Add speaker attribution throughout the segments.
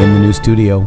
Speaker 1: in the new studio.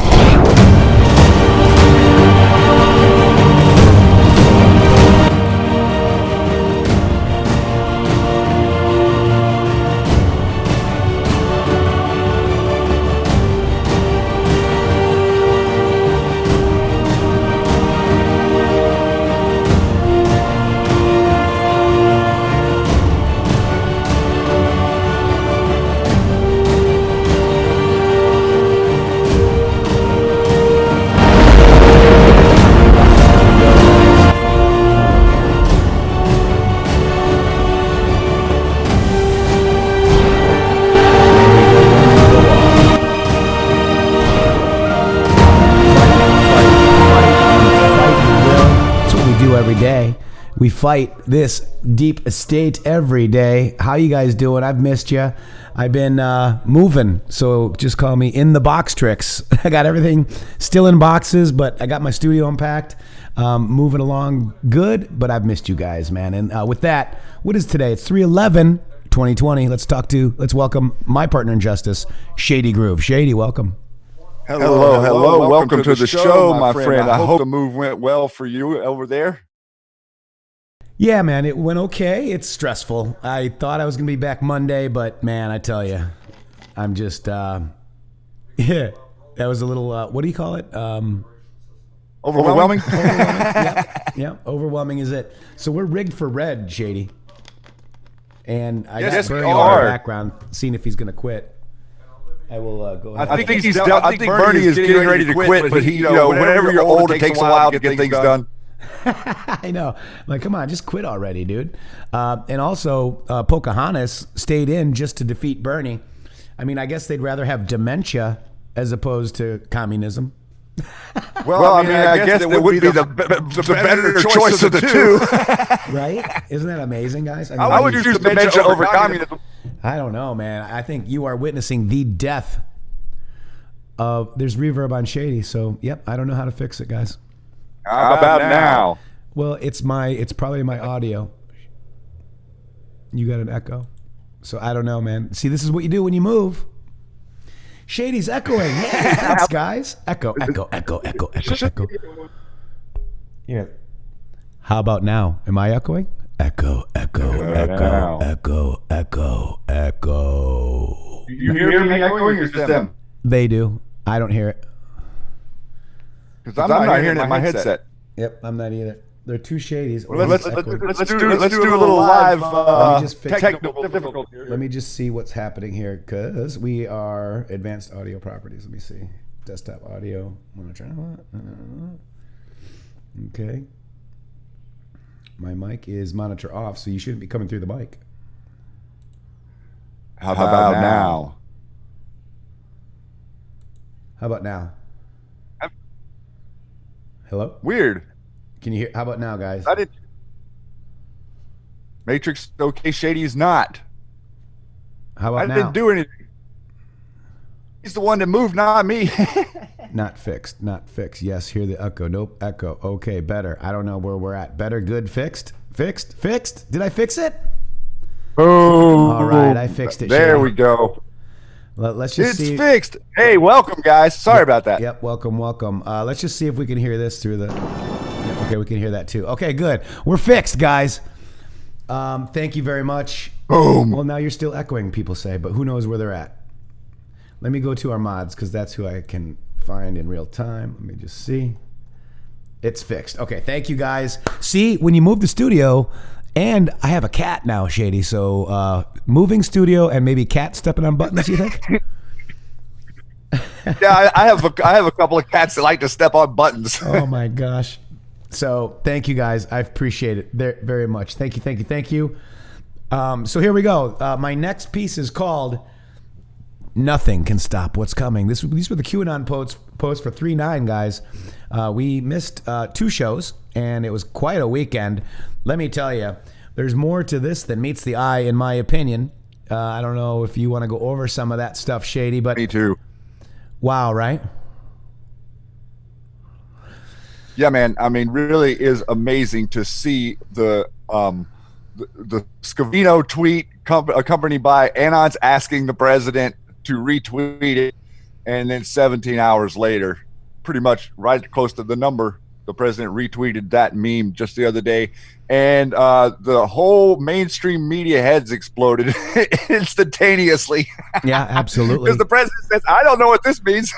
Speaker 1: We fight this deep estate every day. How you guys doing? I've missed you. I've been moving, so just call me intheMatrixxx. I got everything still in boxes, but I got my studio unpacked. Moving along good, but I've missed you guys, man. And with that, what is today? It's 3/11/2020. Let's welcome my partner in justice, Shady Grooove. Shady, welcome.
Speaker 2: Hello. Welcome to the show, my friend. I hope the move went well for you over there.
Speaker 1: Yeah, man, it went okay. It's stressful. I thought I was going to be back Monday, but man, I tell you, I'm just, yeah, that was a little, what do you call it?
Speaker 2: Overwhelming?
Speaker 1: Yeah, overwhelming is it. So we're rigged for red, Shady. And I got
Speaker 2: Yes,
Speaker 1: Bernie
Speaker 2: we
Speaker 1: in
Speaker 2: are.
Speaker 1: the background, seeing if he's going to quit. I will go ahead.
Speaker 2: I think Bernie is getting ready to quit, but he, whenever you're old, it takes a while to get things done.
Speaker 1: I know. Like, come on, just quit already, dude. And also, Pocahontas stayed in just to defeat Bernie. I mean, I guess they'd rather have dementia as opposed to communism.
Speaker 2: Well, I mean, I guess it would be the better choice of the two.
Speaker 1: Right? Isn't that amazing, guys?
Speaker 2: I would choose dementia over communism.
Speaker 1: I don't know, man. I think you are witnessing the death of... There's reverb on Shady, so, yep, I don't know how to fix it, guys.
Speaker 2: How about now?
Speaker 1: Well, it's probably my audio. You got an echo. So I don't know, man. See, this is what you do when you move. Shady's echoing. Yeah, thanks, guys. Echo. Yeah. How about now? Am I echoing? Echo.
Speaker 2: You hear me echoing or just them?
Speaker 1: They do. I don't hear it.
Speaker 2: Because I'm not hearing it in my headset.
Speaker 1: Yep, I'm not either. There are two Shadys.
Speaker 2: Well, let's do a little live technical difficulty.
Speaker 1: Let me just see what's happening here, because we are advanced audio properties. Let me see. Desktop audio. Okay. My mic is monitor off, so you shouldn't be coming through the mic.
Speaker 2: How about now?
Speaker 1: How about now? Hello?
Speaker 2: Weird.
Speaker 1: Can you hear? How about now, guys?
Speaker 2: I did. Matrixxx, okay, Shady's not.
Speaker 1: How about now?
Speaker 2: I didn't do anything. He's the one that moved, not me.
Speaker 1: Not fixed. Yes, hear the echo. Nope, echo. Okay, better. I don't know where we're at. Better, good, fixed. Fixed? Did I fix it?
Speaker 2: Oh.
Speaker 1: All right, I fixed it.
Speaker 2: There
Speaker 1: Shady.
Speaker 2: we go.
Speaker 1: Let's just see.
Speaker 2: It's fixed. Hey, welcome, guys. Sorry about that.
Speaker 1: Yep, welcome. Let's just see if we can hear this through the... Yep, okay, we can hear that too. Okay, good. We're fixed, guys. Thank you very much.
Speaker 2: Boom.
Speaker 1: Well, now you're still echoing, people say, but who knows where they're at. Let me go to our mods, because that's who I can find in real time. Let me just see. It's fixed. Okay, thank you, guys. See, when you move the studio... And I have a cat now, Shady. So moving studio and maybe cat stepping on buttons, you think?
Speaker 2: Yeah, I have a couple of cats that like to step on buttons.
Speaker 1: Oh my gosh. So thank you, guys. I appreciate it very much. Thank you. So here we go. My next piece is called "Nothing Can Stop What's Coming." These were the QAnon posts for 3/9, guys. We missed 2 shows, and it was quite a weekend. Let me tell you, there's more to this than meets the eye, in my opinion. I don't know if you want to go over some of that stuff, Shady, but...
Speaker 2: Me too.
Speaker 1: Wow, right?
Speaker 2: Yeah, man. I mean, really is amazing to see the Scavino tweet accompanied by Anons asking the president to retweet it. And then 17 hours later, pretty much right close to the number, the president retweeted that meme just the other day. And the whole mainstream media heads exploded instantaneously.
Speaker 1: Yeah, absolutely.
Speaker 2: Because the president says, I don't know what this means.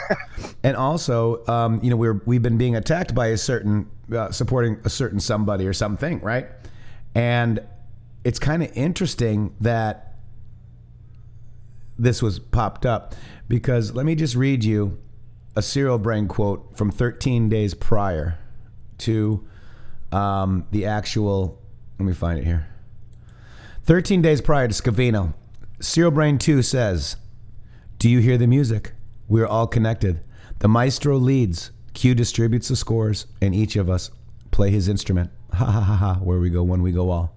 Speaker 1: And also, we've been being attacked by a certain, supporting a certain somebody or something, right? And it's kind of interesting that this was popped up, because let me just read you a Serial Brain quote from 13 days prior to the actual, let me find it here. 13 days prior to Scavino, Serial Brain 2 says, "Do you hear the music? We're all connected. The maestro leads, Q distributes the scores, and each of us play his instrument. Ha ha ha ha, where we go, when we go all."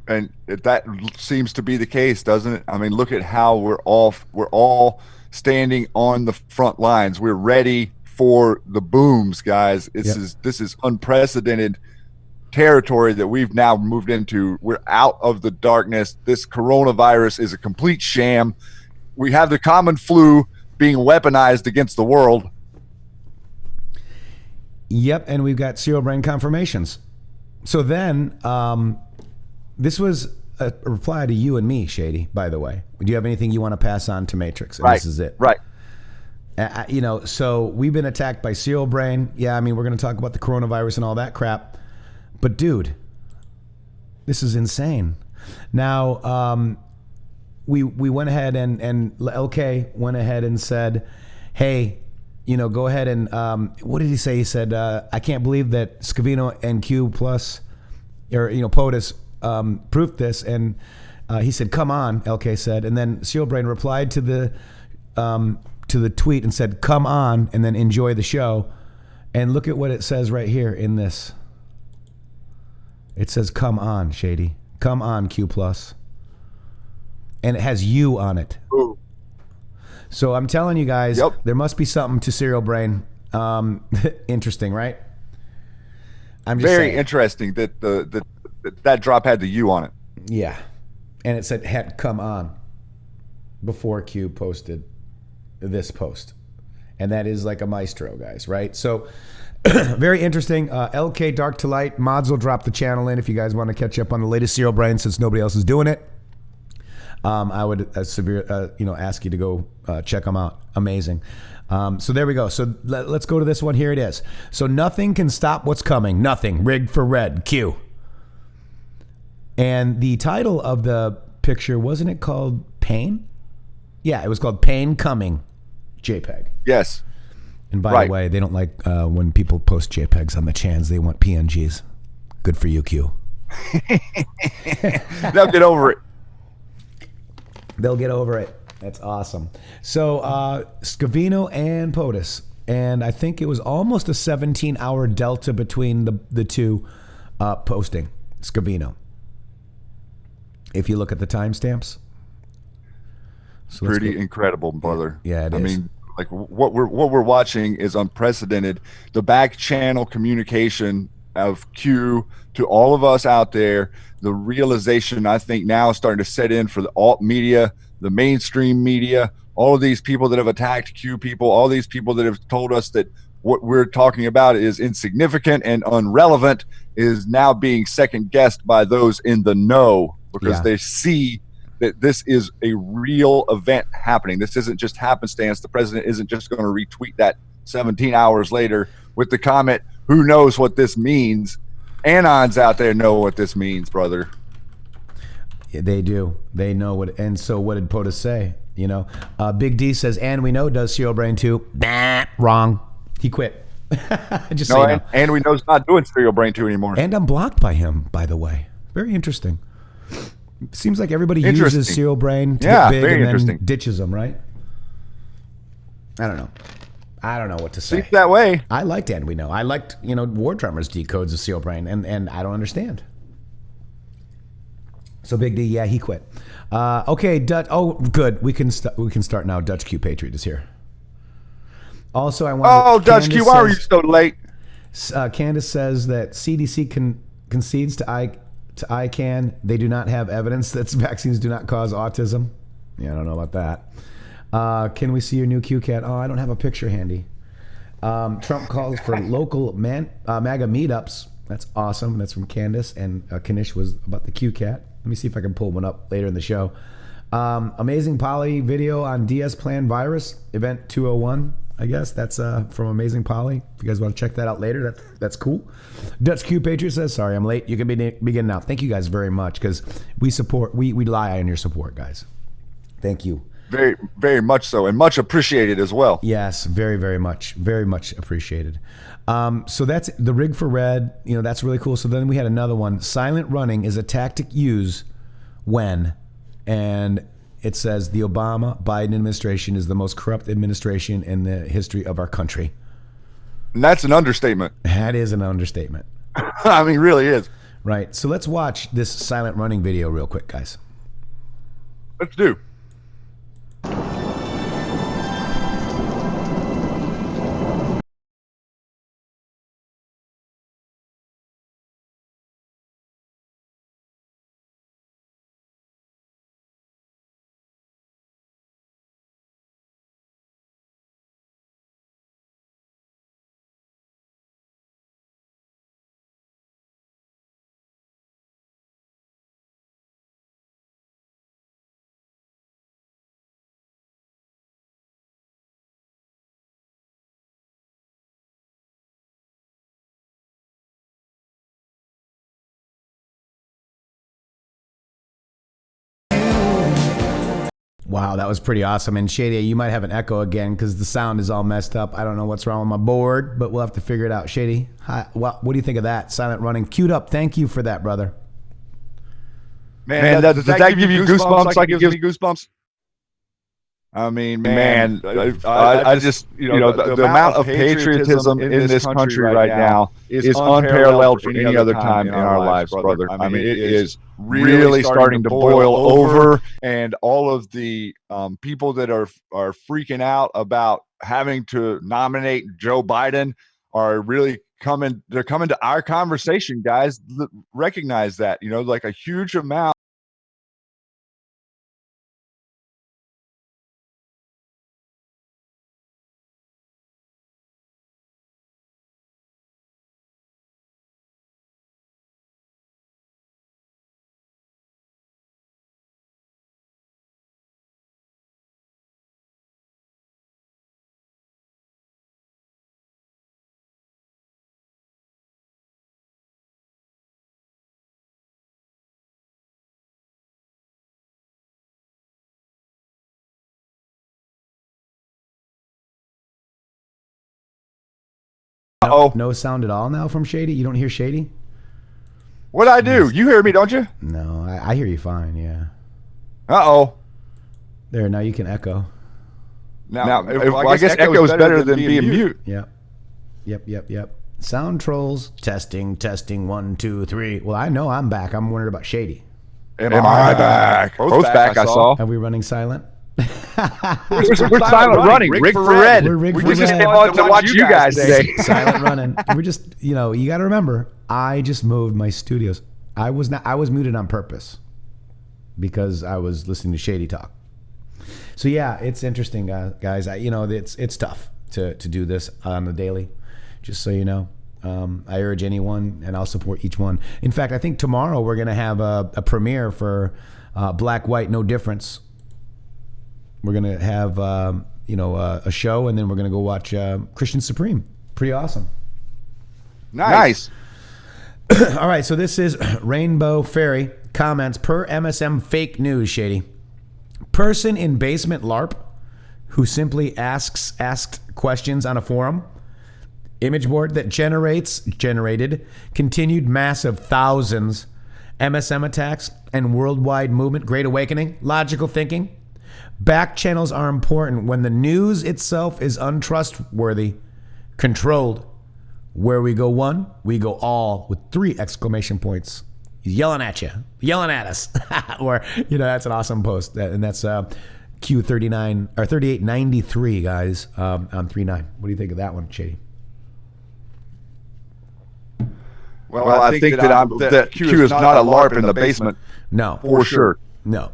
Speaker 2: And that seems to be the case, doesn't it? I mean, look at how we're all standing on the front lines. We're ready for the booms, guys. This is unprecedented territory that we've now moved into. We're out of the darkness. This coronavirus is a complete sham. We have the common flu being weaponized against the world.
Speaker 1: Yep, and we've got Serial Brain confirmations. So then, this was a reply to you and me, Shady, by the way. Do you have anything you want to pass on to Matrixxx? And
Speaker 2: right.
Speaker 1: This is it.
Speaker 2: Right.
Speaker 1: So we've been attacked by Serial Brain. Yeah, I mean, we're going to talk about the coronavirus and all that crap. But dude, this is insane. Now, we went ahead and LK went ahead and said, hey, go ahead and, what did he say? He said, I can't believe that Scavino and Q plus, or, POTUS, proved this. And he said, come on, LK said. And then Serial Brain replied to the tweet and said, come on, and then enjoy the show. And look at what it says right here in this. It says, come on, Shady. Come on, Q plus. And it has you on it.
Speaker 2: Ooh.
Speaker 1: So I'm telling you guys,
Speaker 2: yep.
Speaker 1: There must be something to Serial Brain. Interesting, right? I'm just
Speaker 2: very
Speaker 1: saying.
Speaker 2: Interesting that that drop had the U on it.
Speaker 1: Yeah, and it said had come on before Q posted this post, and that is like a maestro, guys, right? So very interesting. LK Dark to Light mods will drop the channel in if you guys want to catch up on the latest Serial Brain, since nobody else is doing it. I would ask you to go check them out. Amazing. So there we go. So let's go to this one. Here it is. So nothing can stop what's coming. Nothing. Rigged for red. Q. And the title of the picture, wasn't it called Pain? Yeah, it was called Pain Coming JPEG.
Speaker 2: Yes.
Speaker 1: And by the way, they don't like when people post JPEGs on the chans. They want PNGs. Good for you, Q.
Speaker 2: They'll get over it.
Speaker 1: They'll get over it. That's awesome. So Scavino and POTUS, and I think it was almost a 17-hour delta between the two posting Scavino. If you look at the timestamps. So
Speaker 2: pretty incredible, brother.
Speaker 1: Yeah, it is.
Speaker 2: I mean, like what we're watching is unprecedented. The back channel communication of Q to all of us out there, the realization I think now is starting to set in for the alt media, the mainstream media, all of these people that have attacked Q people, all these people that have told us that what we're talking about is insignificant and irrelevant, is now being second guessed by those in the know, because they see that this is a real event happening. This isn't just happenstance. The president isn't just going to retweet that 17 hours later with the comment, who knows what this means? Anons out there know what this means, brother.
Speaker 1: Yeah, they do. They know what. And so what did POTUS say? Big D says, and we know does Serial Brain too. Nah, wrong. He quit. Just
Speaker 2: no,
Speaker 1: so
Speaker 2: and we know he's not doing Serial Brain 2 anymore.
Speaker 1: And I'm blocked by him, by the way. Very interesting. Seems like everybody uses Serial Brain to get big and then ditches them, right? I don't know. I don't know what to say.
Speaker 2: Seems that way.
Speaker 1: I liked And We Know. I liked, War Drummers decodes of Serial Brain, and I don't understand. So Big D, he quit. Okay, Dutch. Oh, good. We can start now. Dutch Q Patriot is here. Also, I want.
Speaker 2: Oh, Dutch Q, why are you so late?
Speaker 1: Candace says that CDC concedes to ICANN. They do not have evidence that vaccines do not cause autism. Yeah, I don't know about that. Can we see your new Q cat? Oh, I don't have a picture handy. Trump calls for local MAGA meetups. That's awesome. That's from Candace, and Kanish was about the Q cat. Let me see if I can pull one up later in the show. Amazing Polly video on DS Plan virus event 201. I guess that's from Amazing Polly. If you guys want to check that out later, that's cool. Dutch Q Patriot says, "Sorry, I'm late. You can begin now." Thank you guys very much, because we rely on your support, guys. Thank you.
Speaker 2: Very, very much so, and much appreciated as well.
Speaker 1: Yes, very, very much appreciated. So that's the rig for red. That's really cool. So then we had another one. Silent running is a tactic used when, and it says the Obama-Biden administration is the most corrupt administration in the history of our country.
Speaker 2: And that's an understatement.
Speaker 1: That is an understatement.
Speaker 2: I mean, really is.
Speaker 1: Right. So let's watch this silent running video real quick, guys.
Speaker 2: Let's do.
Speaker 1: Wow, that was pretty awesome. And Shady, you might have an echo again because the sound is all messed up. I don't know what's wrong with my board, but we'll have to figure it out. Shady, hi, what do you think of that? Silent running, queued up. Thank you for that, brother.
Speaker 2: Man, does that give you goosebumps? Like it gives me goosebumps. I mean, man, I just, the amount of patriotism in this country right now is unparalleled for any other time in our lives, brother. I mean, it is really starting to boil over, and all of the people that are freaking out about having to nominate Joe Biden are really coming to our conversation, guys. Recognize that, like a huge amount.
Speaker 1: No sound at all now from Shady? You don't hear Shady?
Speaker 2: What'd I do? You hear me, don't you?
Speaker 1: No, I hear you fine, yeah.
Speaker 2: Uh-oh.
Speaker 1: There, now you can echo.
Speaker 2: Now I guess echo is better than being mute.
Speaker 1: Yep. Sound trolls. Testing, 1, 2, 3. Well, I know I'm back. I'm wondering about Shady.
Speaker 2: Am I back? Both back, I saw.
Speaker 1: Are we running silent?
Speaker 2: We're silent running. Rig for red. We just came on to watch you guys today.
Speaker 1: Silent running. We're just, you got to remember, I just moved my studios. I was muted on purpose because I was listening to Shady talk. So yeah, it's interesting, guys. It's tough to do this on the daily. Just so you know, I urge anyone, and I'll support each one. In fact, I think tomorrow we're gonna have a premiere for Black, White, No Difference. We're gonna have a show, and then we're gonna go watch Christian Supreme. Pretty awesome.
Speaker 2: Nice.
Speaker 1: All right, so this is Rainbow Fairy comments per MSM fake news. Shady person in basement LARP who simply asked questions on a forum. Image board that generated continued massive thousands MSM attacks and worldwide movement. Great awakening. Logical thinking. Back channels are important when the news itself is untrustworthy. Controlled. Where we go one, we go all with 3 exclamation points. He's yelling at you, yelling at us. Or, that's an awesome post. And that's Q39 or 3893, guys, on 39. What do you think of that one, Shady?
Speaker 2: Well, I think that Q is not a LARP in the basement.
Speaker 1: No.
Speaker 2: For sure.
Speaker 1: No,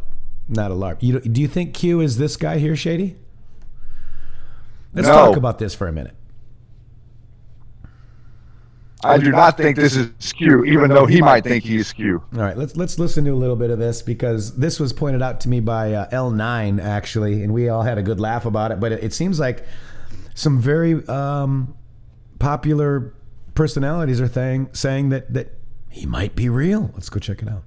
Speaker 1: not a LARP. Do you think Q is this guy here, Shady? Let's talk about this for a minute.
Speaker 2: I do not think this is Q, even though he might think he's Q.
Speaker 1: All right, let's listen to a little bit of this, because this was pointed out to me by L9 actually, and we all had a good laugh about it. But it seems like some very popular personalities are saying that he might be real. Let's go check it out.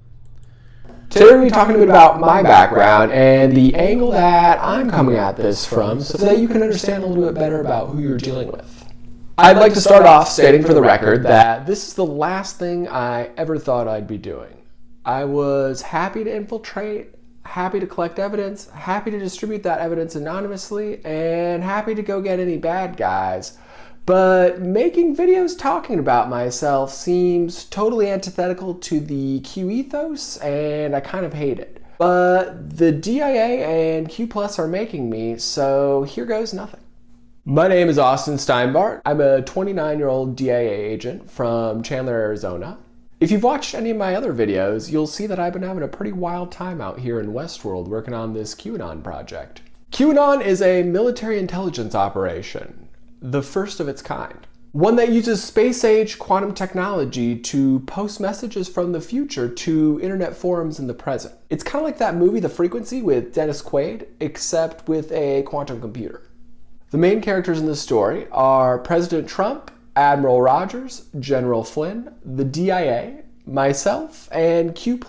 Speaker 3: Today we're going to be talking a bit about my background and the angle that I'm coming at this from, so that you can understand a little bit better about who you're dealing with. I'd like to start off stating for the record that this is the last thing I ever thought I'd be doing. I was happy to infiltrate, happy to collect evidence, happy to distribute that evidence anonymously, and happy to go get any bad guys. But making videos talking about myself seems totally antithetical to the Q ethos, and I kind of hate it. But the DIA and Q Plus are making me, so here goes nothing. My name is Austin Steinbart. I'm a 29-year-old DIA agent from Chandler, Arizona. If you've watched any of my other videos, you'll see that I've been having a pretty wild time out here in Westworld working on this QAnon project. QAnon is a military intelligence operation, the first of its kind. One that uses space-age quantum technology to post messages from the future to internet forums in the present. It's kind of like that movie The Frequency with Dennis Quaid, except with a quantum computer. The main characters in this story are President Trump, Admiral Rogers, General Flynn, the DIA, myself, and Q+,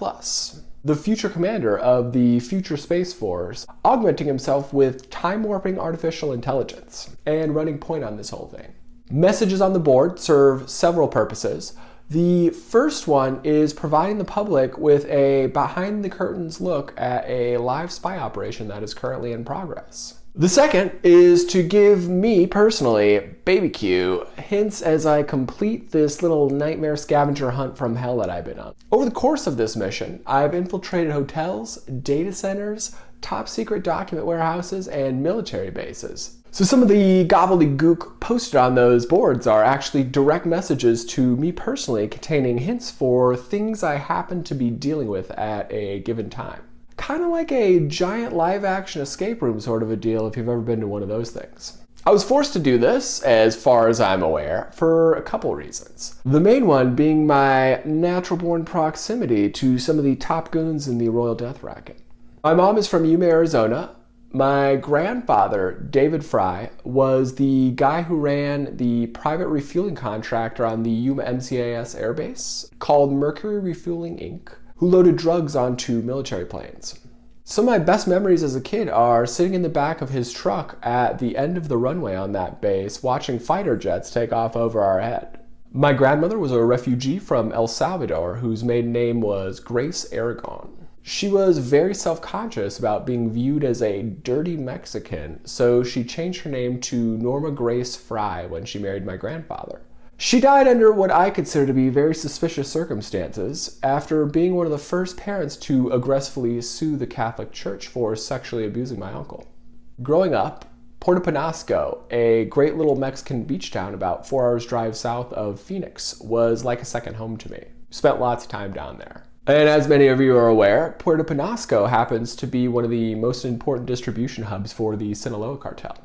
Speaker 3: the future commander of the future Space Force, augmenting himself with time-warping artificial intelligence, and running point on this whole thing. Messages on the board serve several purposes. The first one is providing the public with a behind-the-curtains look at a live spy operation that is currently in progress. The second is to give me, personally, Baby Q, hints as I complete this little nightmare scavenger hunt from hell that I've been on. Over the course of this mission, I've infiltrated hotels, data centers, top secret document warehouses, and military bases. So some of the gobbledygook posted on those boards are actually direct messages to me personally containing hints for things I happen to be dealing with at a given time. Kind of like a giant live-action escape room sort of a deal if you've ever been to one of those things. I was forced to do this, as far as I'm aware, for a couple reasons. The main one being my natural-born proximity to some of the top goons in the Royal Death Racket. My mom is from Yuma, Arizona. My grandfather, David Fry, was the guy who ran the private refueling contractor on the Yuma MCAS airbase called Mercury Refueling Inc., who loaded drugs onto military planes. Some of my best memories as a kid are sitting in the back of his truck at the end of the runway on that base, watching fighter jets take off over our head. My grandmother was a refugee from El Salvador whose maiden name was Grace Aragon. She was very self-conscious about being viewed as a dirty Mexican, so she changed her name to Norma Grace Fry when she married my grandfather. She died under what I consider to be very suspicious circumstances after being one of the first parents to aggressively sue the Catholic Church for sexually abusing my uncle. Growing up, Puerto Penasco, a great little Mexican beach town about 4 hours drive south of Phoenix, was like a second home to me. Spent lots of time down there. And as many of you are aware, Puerto Penasco happens to be one of the most important distribution hubs for the Sinaloa cartel.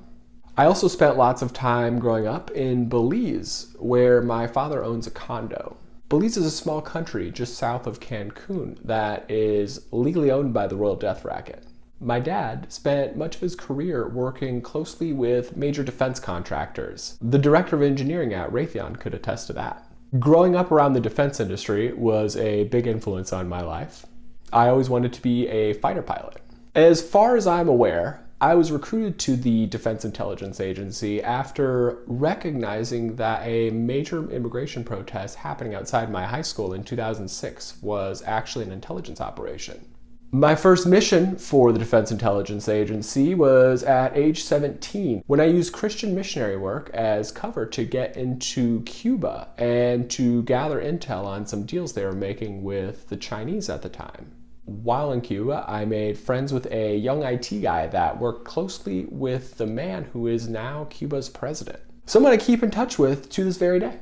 Speaker 3: I also spent lots of time growing up in Belize, where my father owns a condo. Belize is a small country just south of Cancun that is legally owned by the Royal Death Racket. My dad spent much of his career working closely with major defense contractors. The director of engineering at Raytheon could attest to that. Growing up around the defense industry was a big influence on my life. I always wanted to be a fighter pilot. As far as I'm aware, I was recruited to the Defense Intelligence Agency after recognizing that a major immigration protest happening outside my high school in 2006 was actually an intelligence operation. My first mission for the Defense Intelligence Agency was at age 17 when I used Christian missionary work as cover to get into Cuba and to gather intel on some deals they were making with the Chinese at the time. While in Cuba, I made friends with a young IT guy that worked closely with the man who is now Cuba's president. Someone I keep in touch with to this very day.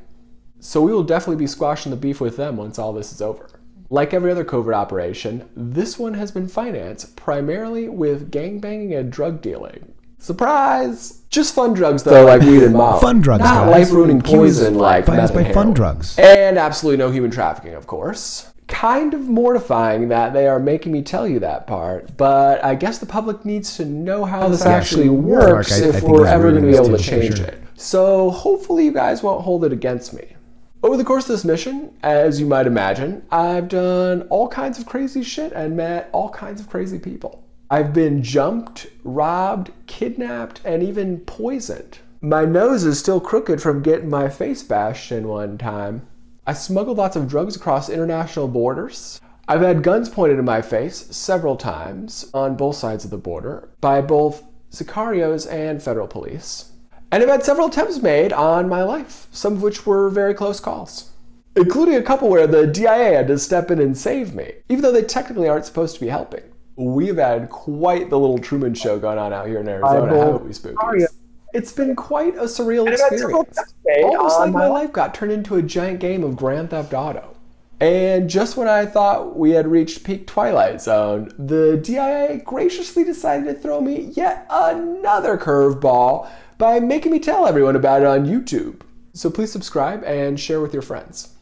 Speaker 3: So we will definitely be squashing the beef with them once all this is over. Like every other covert operation, this one has been financed primarily with gangbanging and drug dealing. Surprise! Just fun drugs, though, like weed and Molly.
Speaker 1: Fun drugs,
Speaker 3: not
Speaker 1: guys.
Speaker 3: life-ruining poison like meth
Speaker 1: by
Speaker 3: and
Speaker 1: fun
Speaker 3: heroin.
Speaker 1: drugs.
Speaker 3: And absolutely no human trafficking, of course. Kind of mortifying that they are making me tell you that part, but I guess the public needs to know how this actually works
Speaker 1: Mark, I
Speaker 3: if
Speaker 1: think
Speaker 3: we're
Speaker 1: he's
Speaker 3: ever going to be
Speaker 1: reading
Speaker 3: able
Speaker 1: this
Speaker 3: to
Speaker 1: too, for
Speaker 3: change
Speaker 1: sure.
Speaker 3: it. So hopefully you guys won't hold it against me. Over the course of this mission, as you might imagine, I've done all kinds of crazy shit and met all kinds of crazy people. I've been jumped, robbed, kidnapped, and even poisoned. My nose is still crooked from getting my face bashed in one time. I smuggled lots of drugs across international borders. I've had guns pointed in my face several times on both sides of the border by both sicarios and federal police. And I've had several attempts made on my life, some of which were very close calls, including a couple where the DIA had to step in and save me, even though they technically aren't supposed to be helping. We've had quite the little Truman Show going on out here in Arizona, haven't we, Spookies? It's been quite a surreal experience. Almost like my life got turned into a giant game of Grand Theft Auto. And just when I thought we had reached peak Twilight Zone, the DIA graciously decided to throw me yet another curveball by making me tell everyone about it on YouTube. So please subscribe and share with your friends.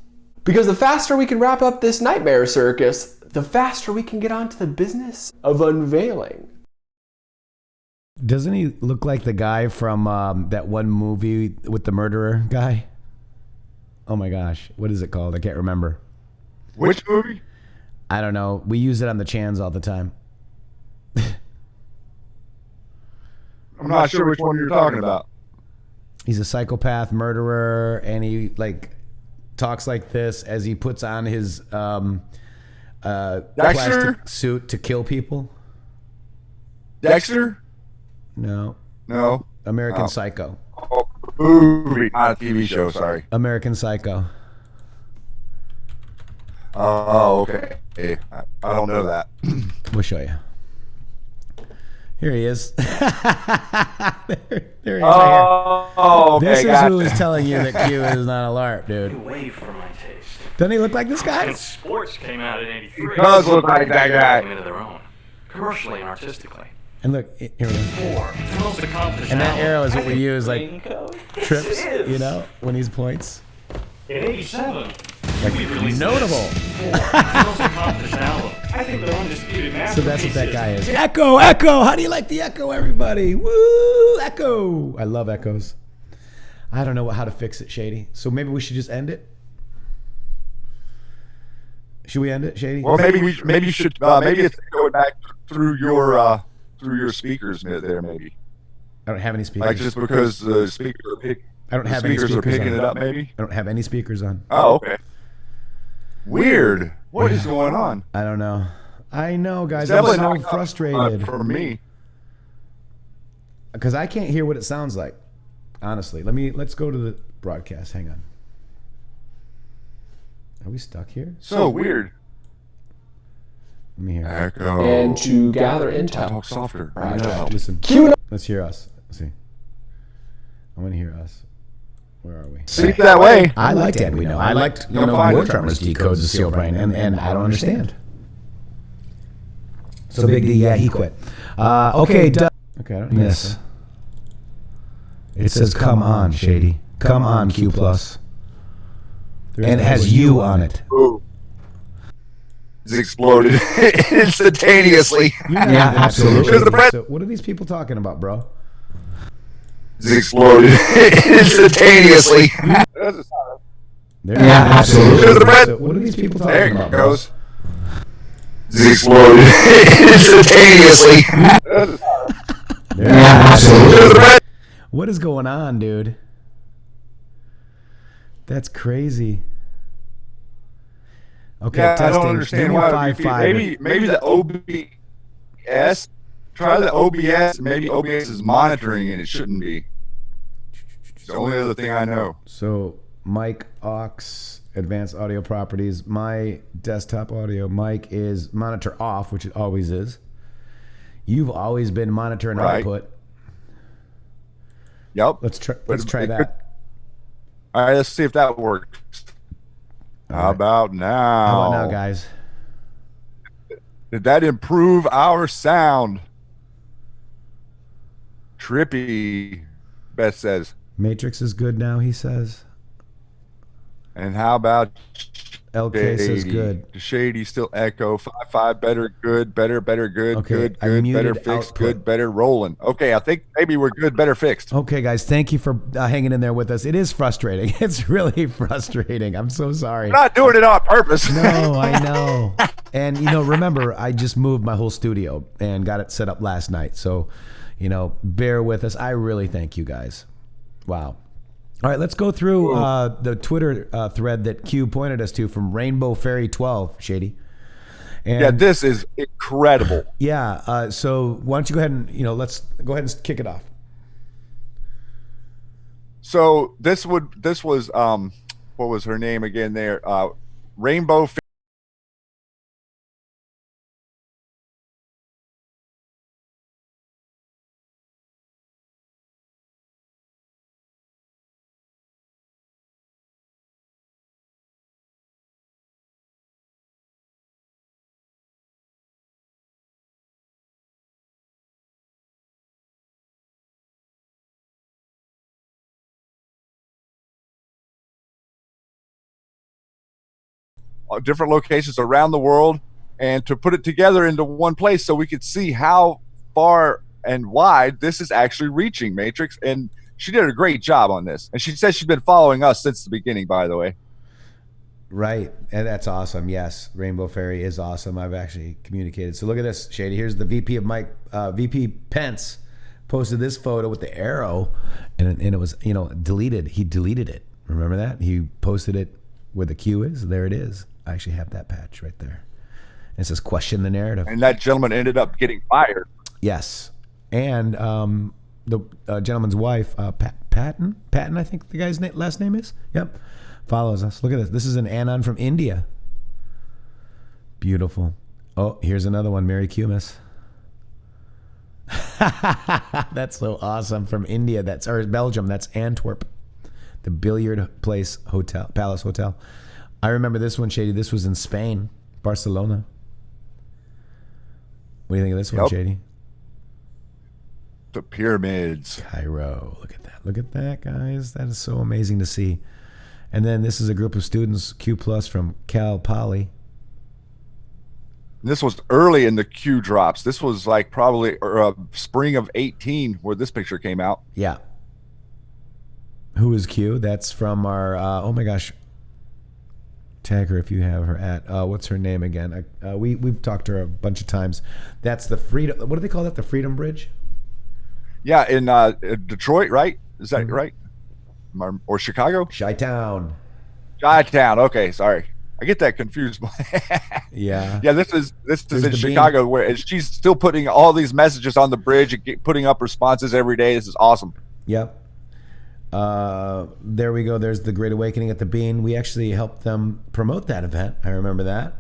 Speaker 3: Because the faster we can wrap up this nightmare circus, the faster we can get on to the business of unveiling.
Speaker 1: Doesn't he look like the guy from that one movie with the murderer guy? Oh my gosh, what is it called? I can't remember.
Speaker 2: Which movie?
Speaker 1: I don't know. We use it on the chans all the time.
Speaker 2: I'm not sure which one you're talking about.
Speaker 1: He's a psychopath murderer, and he like talks like this as he puts on his plastic suit to kill people.
Speaker 2: Dexter?
Speaker 1: No.
Speaker 2: No.
Speaker 1: American Psycho.
Speaker 2: Oh, movie, not a TV show. Sorry.
Speaker 1: American Psycho.
Speaker 2: Oh, okay. I don't know that.
Speaker 1: We'll show you. Here he is. there he is right
Speaker 2: Oh,
Speaker 1: here.
Speaker 2: okay.
Speaker 1: This is who is telling you that Q is not a LARP, dude.
Speaker 4: Way for my taste.
Speaker 1: Doesn't he look like this guy?
Speaker 4: And sports came out in '83.
Speaker 2: Does look like that guy.
Speaker 4: Came into their own, commercially and artistically.
Speaker 1: And look, here he is.
Speaker 4: The most accomplished
Speaker 1: And that
Speaker 4: album.
Speaker 1: arrow is what
Speaker 4: I
Speaker 1: we
Speaker 4: think
Speaker 1: use, like,
Speaker 4: Raincoat.
Speaker 1: trips,
Speaker 4: Yes, it is.
Speaker 1: you know, when he points.
Speaker 4: In '87,
Speaker 1: Like,
Speaker 4: we released
Speaker 1: notable.
Speaker 4: The most accomplished album. I think they're undisputed
Speaker 1: So that's what that
Speaker 4: masterpieces.
Speaker 1: guy is. Echo, Echo. How do you like the Echo, everybody? Woo, Echo. I love Echoes. I don't know how to fix it, Shady. So maybe we should just end it. Should we end it, Shady?
Speaker 2: Well, maybe you should maybe it's going back through your speakers there. Maybe
Speaker 1: I don't have any speakers.
Speaker 2: like just because the speakers
Speaker 1: I don't have any
Speaker 2: speakers
Speaker 1: speakers
Speaker 2: are picking
Speaker 1: on.
Speaker 2: it up. Maybe.
Speaker 1: I don't have any speakers on.
Speaker 2: Oh, okay. Weird. What is going on?
Speaker 1: I don't know. I know, guys.
Speaker 2: It's
Speaker 1: I'm
Speaker 2: definitely
Speaker 1: so
Speaker 2: not
Speaker 1: frustrated
Speaker 2: for me.
Speaker 1: because I can't hear what it sounds like. Honestly, let's go to the broadcast. Hang on. Are we stuck here?
Speaker 2: So weird.
Speaker 1: Let me hear.
Speaker 2: Echo.
Speaker 3: And to gather intel.
Speaker 2: Talk softer.
Speaker 3: Right.
Speaker 1: Listen.
Speaker 3: QAnon.
Speaker 1: Let's hear us. Let's see. I want to hear us. Where are we?
Speaker 2: Speak that way.
Speaker 1: I liked Ed We Know. I liked,
Speaker 2: You'll find
Speaker 1: War
Speaker 2: it.
Speaker 1: Drummers decodes the seal brain, and I don't understand. So Big D, yeah, he quit. Okay, okay, I don't hear this. It says, come on, Shady. Come on, Q+. And it has you on it.
Speaker 2: Ooh. It's exploded instantaneously.
Speaker 1: Yeah, absolutely.
Speaker 2: Because the pres-
Speaker 1: So what are these people talking about, bro?
Speaker 2: It's exploded instantaneously.
Speaker 1: Yeah, absolutely.
Speaker 2: Because the pres-
Speaker 1: So what are these people
Speaker 2: There
Speaker 1: talking
Speaker 2: it
Speaker 1: about, bro?
Speaker 2: goes. It's exploded instantaneously.
Speaker 1: Yeah, absolutely.
Speaker 2: Because the pres-
Speaker 1: What is going on, dude? That's crazy. Okay,
Speaker 2: Yeah,
Speaker 1: testing.
Speaker 2: I don't understand
Speaker 1: Give me a
Speaker 2: why.
Speaker 1: 5.5.
Speaker 2: Maybe the OBS. Try the OBS. Maybe OBS is monitoring and it shouldn't be. It's the only other thing I know.
Speaker 1: So, mic, aux, advanced audio properties. My desktop audio mic is monitor off, which it always is. You've always been monitor and
Speaker 2: Right.
Speaker 1: output.
Speaker 2: Yep.
Speaker 1: Let's try
Speaker 2: It
Speaker 1: that.
Speaker 2: could- All right, let's see if that works. How about now?
Speaker 1: How about now, guys?
Speaker 2: Did that improve our sound? Trippy. Beth says.
Speaker 1: Matrixxx is good now, he says.
Speaker 2: And how about
Speaker 1: LK says
Speaker 2: Shady?
Speaker 1: good.
Speaker 2: Shady still echo 5-5 better good better good
Speaker 1: Okay,
Speaker 2: good
Speaker 1: I
Speaker 2: good
Speaker 1: muted
Speaker 2: better fixed
Speaker 1: output.
Speaker 2: good better rolling. Okay, I think maybe we're good better fixed.
Speaker 1: Okay, guys, thank you for hanging in there with us. It is frustrating. It's really frustrating. I'm so sorry.
Speaker 2: I'm not doing it on purpose.
Speaker 1: No, I know. And, remember, I just moved my whole studio and got it set up last night. So, bear with us. I really thank you guys. Wow. All right, let's go through the Twitter thread that Q pointed us to from Rainbow Fairy 12, Shady. And,
Speaker 2: Yeah, this is incredible.
Speaker 1: Yeah. So why don't you go ahead and, let's go ahead and kick it off.
Speaker 2: So this was what was her name again there? Rainbow different locations around the world, and to put it together into one place so we could see how far and wide this is actually reaching, Matrixxx. And she did a great job on this. And she says she's been following us since the beginning, by the way.
Speaker 1: Right. And that's awesome. Yes. Rainbow Fairy is awesome. I've actually communicated. So look at this, Shady. Here's the VP Pence posted this photo with the arrow, and it was, deleted. He deleted it. Remember that? He posted it where the Q is. There it is. I actually have that patch right there. It says question the narrative.
Speaker 2: And that gentleman ended up getting fired.
Speaker 1: Yes. And the gentleman's wife, Patton, I think the guy's last name is. Yep. Follows us. Look at this. This is an Anon from India. Beautiful. Oh, here's another one. Merry Cumis. That's so awesome. From India. Or Belgium. That's Antwerp. The Billiard Palace Hotel. I remember this one, Shady. This was in Spain, Barcelona. What do you think of this one, Shady?
Speaker 2: The pyramids.
Speaker 1: Cairo. Look at that. Look at that, guys. That is so amazing to see. And then this is a group of students, Q Plus from Cal Poly.
Speaker 2: This was early in the Q drops. This was like probably spring of 18 where this picture came out.
Speaker 1: Yeah. Who is Q? That's from our, oh my gosh. Tag her if you have her at, what's her name again? We've talked to her a bunch of times. That's the Freedom, what do they call that? The Freedom Bridge?
Speaker 2: Yeah, in Detroit, right? Is that right? Or Chicago?
Speaker 1: Chi-Town.
Speaker 2: Chi-Town. Okay, sorry. I get that confused.
Speaker 1: Yeah.
Speaker 2: Yeah, this is in Chicago where she's still putting all these messages on the bridge and putting up responses every day. This is awesome.
Speaker 1: Yep. There we go. There's the Great Awakening at the Bean. We actually helped them promote that event. I remember that.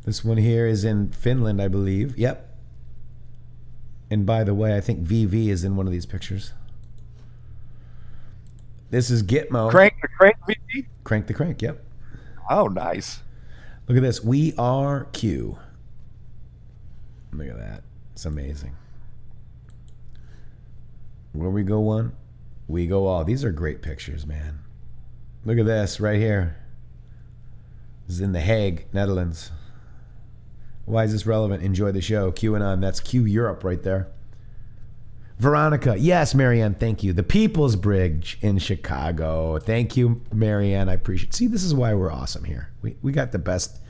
Speaker 1: This one here is in Finland, I believe. Yep. And by the way, I think VV is in one of these pictures. This is Gitmo.
Speaker 2: Crank the Crank, VV?
Speaker 1: Crank the Crank, yep.
Speaker 2: Oh, nice.
Speaker 1: Look at this. We are Q. Look at that. It's amazing. Where we go one, we go all. These are great pictures, man. Look at this right here. This is in The Hague, Netherlands. Why is this relevant? Enjoy the show. QAnon. That's Q Europe right there. Veronica. Yes, Marianne. Thank you. The People's Bridge in Chicago. Thank you, Marianne. I appreciate it. See, this is why we're awesome here. We got the best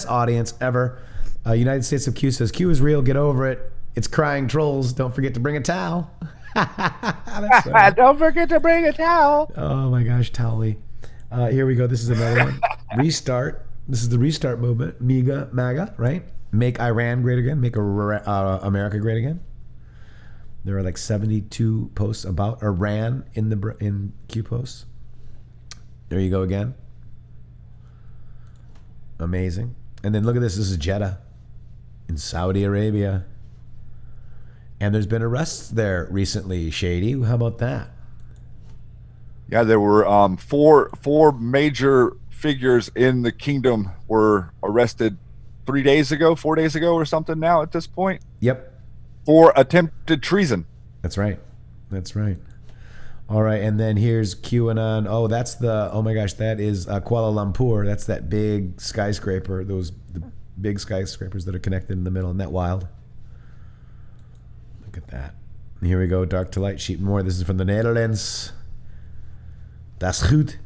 Speaker 1: audience ever. United States of Q says, Q is real. Get over it. It's crying trolls. Don't forget to bring a towel.
Speaker 2: Don't forget to bring a towel.
Speaker 1: Oh, my gosh, Towley. Here we go. This is another one. Restart. This is the Restart movement. MAGA, right? Make Iran great again. Make America great again. There are like 72 posts about Iran in Q posts. There you go again. Amazing. And then look at this. This is Jeddah in Saudi Arabia. And there's been arrests there recently, Shady. How about that?
Speaker 2: Yeah, there were four major figures in the kingdom were arrested 4 days ago or something now at this point.
Speaker 1: Yep.
Speaker 2: For attempted treason.
Speaker 1: That's right. That's right. All right, and then here's QAnon. Oh, that's the. Oh my gosh, that is Kuala Lumpur. That's that big skyscraper. The big skyscrapers that are connected in the middle. Isn't that wild? Look at that. And here we go. Dark to light sheet more. This is from the Netherlands. Das goed.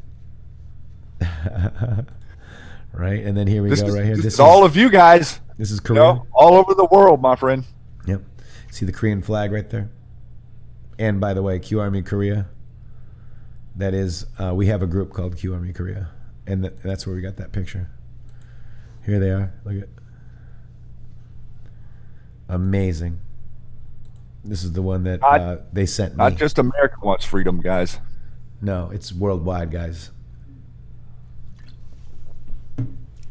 Speaker 1: Right, and then here we go. Right here.
Speaker 2: This is all of you guys.
Speaker 1: This is Korea.
Speaker 2: All over the world, my friend.
Speaker 1: Yep. See the Korean flag right there? And by the way, Q Army Korea. That is, we have a group called Q Army Korea. And that's where we got that picture. Here they are. Look at. Amazing. This is the one that they sent me.
Speaker 2: Not just America wants freedom, guys.
Speaker 1: No, it's worldwide, guys.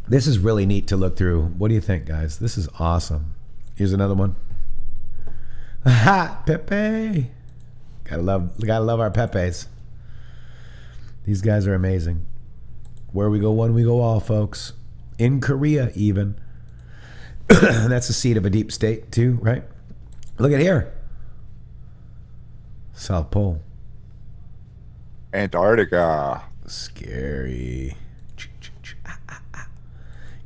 Speaker 1: This is really neat to look through. What do you think, guys? This is awesome. Here's another one. Ha! Pepe! Gotta love our Pepes. These guys are amazing. Where we go one, we go all, folks. In Korea, even. That's the seat of a deep state, too, right? Look at here. South Pole.
Speaker 2: Antarctica.
Speaker 1: Scary.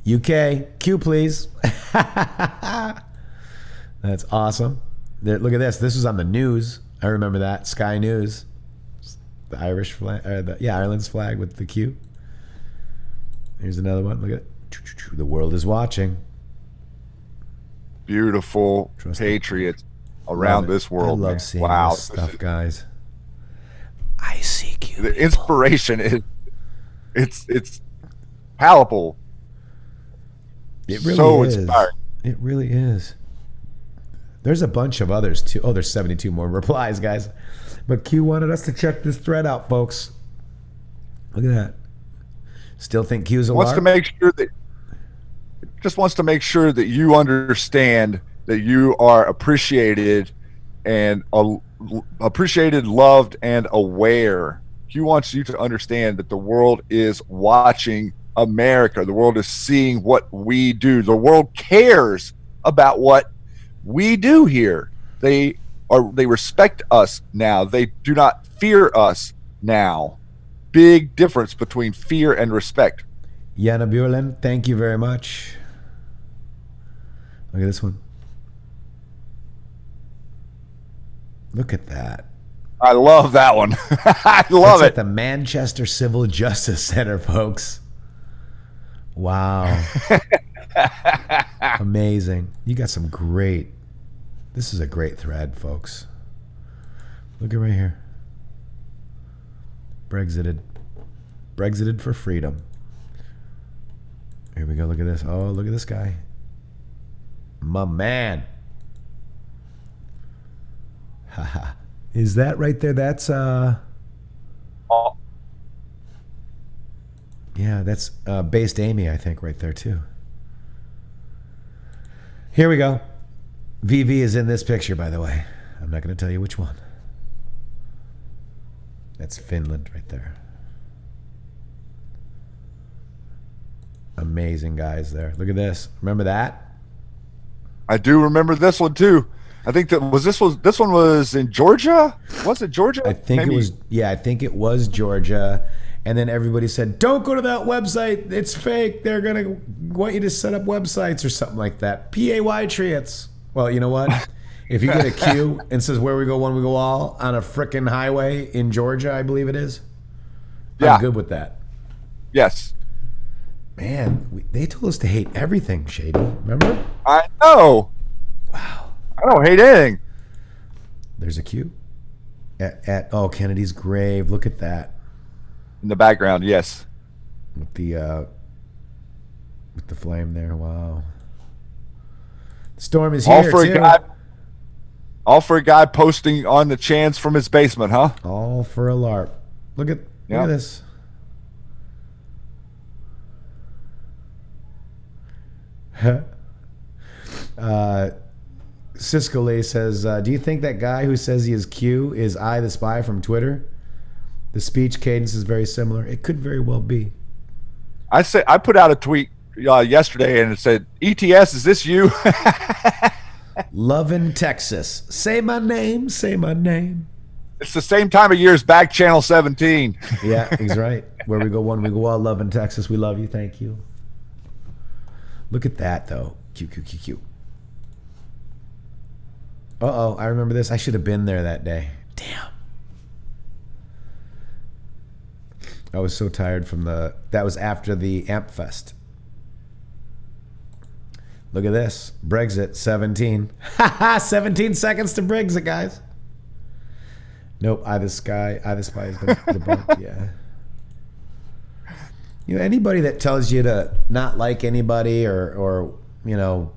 Speaker 1: UK, Q please. That's awesome. Look at this. This was on the news. I remember that. Sky News. The Irish flag, Ireland's flag with the Q. Here's another one. Look at it. The world is watching.
Speaker 2: Beautiful Patriots around this world.
Speaker 1: I love seeing this stuff, guys. I seek you.
Speaker 2: The inspiration is it's palpable.
Speaker 1: It really
Speaker 2: so
Speaker 1: is.
Speaker 2: Inspiring.
Speaker 1: It really is. There's a bunch of others too. Oh, there's 72 more replies, guys. But Q wanted us to check this thread out, folks. Look at that. Still think Q's a
Speaker 2: wants
Speaker 1: lark?
Speaker 2: to make sure that wants to make sure that you understand that you are appreciated and loved, and aware. Q wants you to understand that the world is watching America. The world is seeing what we do. The world cares about what we do here. They respect us now. They do not fear us now. Big difference between fear and respect.
Speaker 1: Yana Buerlen, thank you very much. Look at this one. Look at that.
Speaker 2: I love that one. I love
Speaker 1: That's
Speaker 2: it.
Speaker 1: At the Manchester Civil Justice Center, folks. Wow. Amazing. You got some great. This is a great thread, folks. Look at right here. Brexited for freedom. Here we go. Look at this. Oh, look at this guy. My man. Haha. Is that right there? That's yeah, that's Based Amy, I think, right there too. Here we go. VV is in this picture, by the way. I'm not going to tell you which one. That's Finland right there. Amazing guys there. Look at this. Remember that?
Speaker 2: I do remember this one too. I think this one was in Georgia. Was it Georgia?
Speaker 1: I think
Speaker 2: Maybe.
Speaker 1: it was. Yeah, I think it was Georgia. And then everybody said, "Don't go to that website. It's fake. They're gonna want you to set up websites or something like that." Patriots. Well, you know what? If you get a Q and says "Where we go, one we go all" on a frickin' highway in Georgia, I believe it is.
Speaker 2: Yeah.
Speaker 1: I'm good with that.
Speaker 2: Yes.
Speaker 1: Man, they told us to hate everything, Shady. Remember?
Speaker 2: I know.
Speaker 1: Wow.
Speaker 2: I don't hate anything.
Speaker 1: There's a Q at Kennedy's grave. Look at that.
Speaker 2: In the background, yes.
Speaker 1: With the flame there. Wow. The storm is here too.
Speaker 2: All for a guy posting on the chants from his basement, huh?
Speaker 1: All for a LARP. Look at this. Cisco Lee says, do you think that guy who says he is Q is I the Spy from Twitter? The speech cadence is very similar. It could very well be.
Speaker 2: I put out a tweet yesterday and it said, "ETS, is this you?"
Speaker 1: Love in Texas. Say my name. Say my name.
Speaker 2: It's the same time of year as Back Channel 17.
Speaker 1: Yeah, he's right. Where we go one, we go all. Love in Texas. We love you. Thank you. Look at that, though. Cute. Uh-oh, I remember this. I should have been there that day. Damn. I was so tired from that was after the Amp Fest. Look at this. Brexit, 17. 17 seconds to Brexit, guys. Nope, I the Spy has been debunked, yeah. You know, anybody that tells you to not like anybody or you know,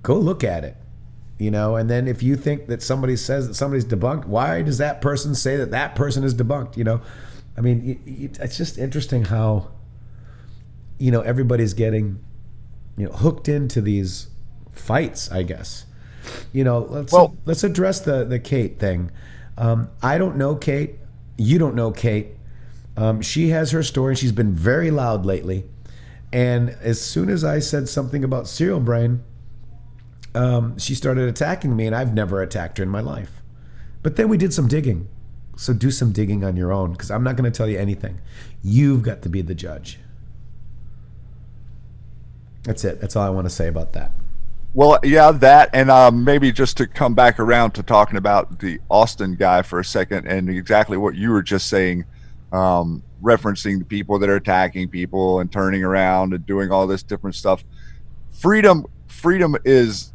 Speaker 1: go look at it. You know, and then if you think that somebody says that somebody's debunked, why does that person say that that person is debunked, you know? I mean, it's just interesting how, you know, everybody's getting, you know, hooked into these fights, I guess. You know, let's address the Kate thing. I don't know Kate. You don't know Kate. She has her story. She's been very loud lately. And as soon as I said something about Cereal Brain, she started attacking me, and I've never attacked her in my life. But then we did some digging. So do some digging on your own, because I'm not going to tell you anything. You've got to be the judge. That's it. That's all I want to say about that.
Speaker 2: Well, yeah, that, and maybe just to come back around to talking about the Austin guy for a second, and exactly what you were just saying, referencing the people that are attacking people and turning around and doing all this different stuff. Freedom is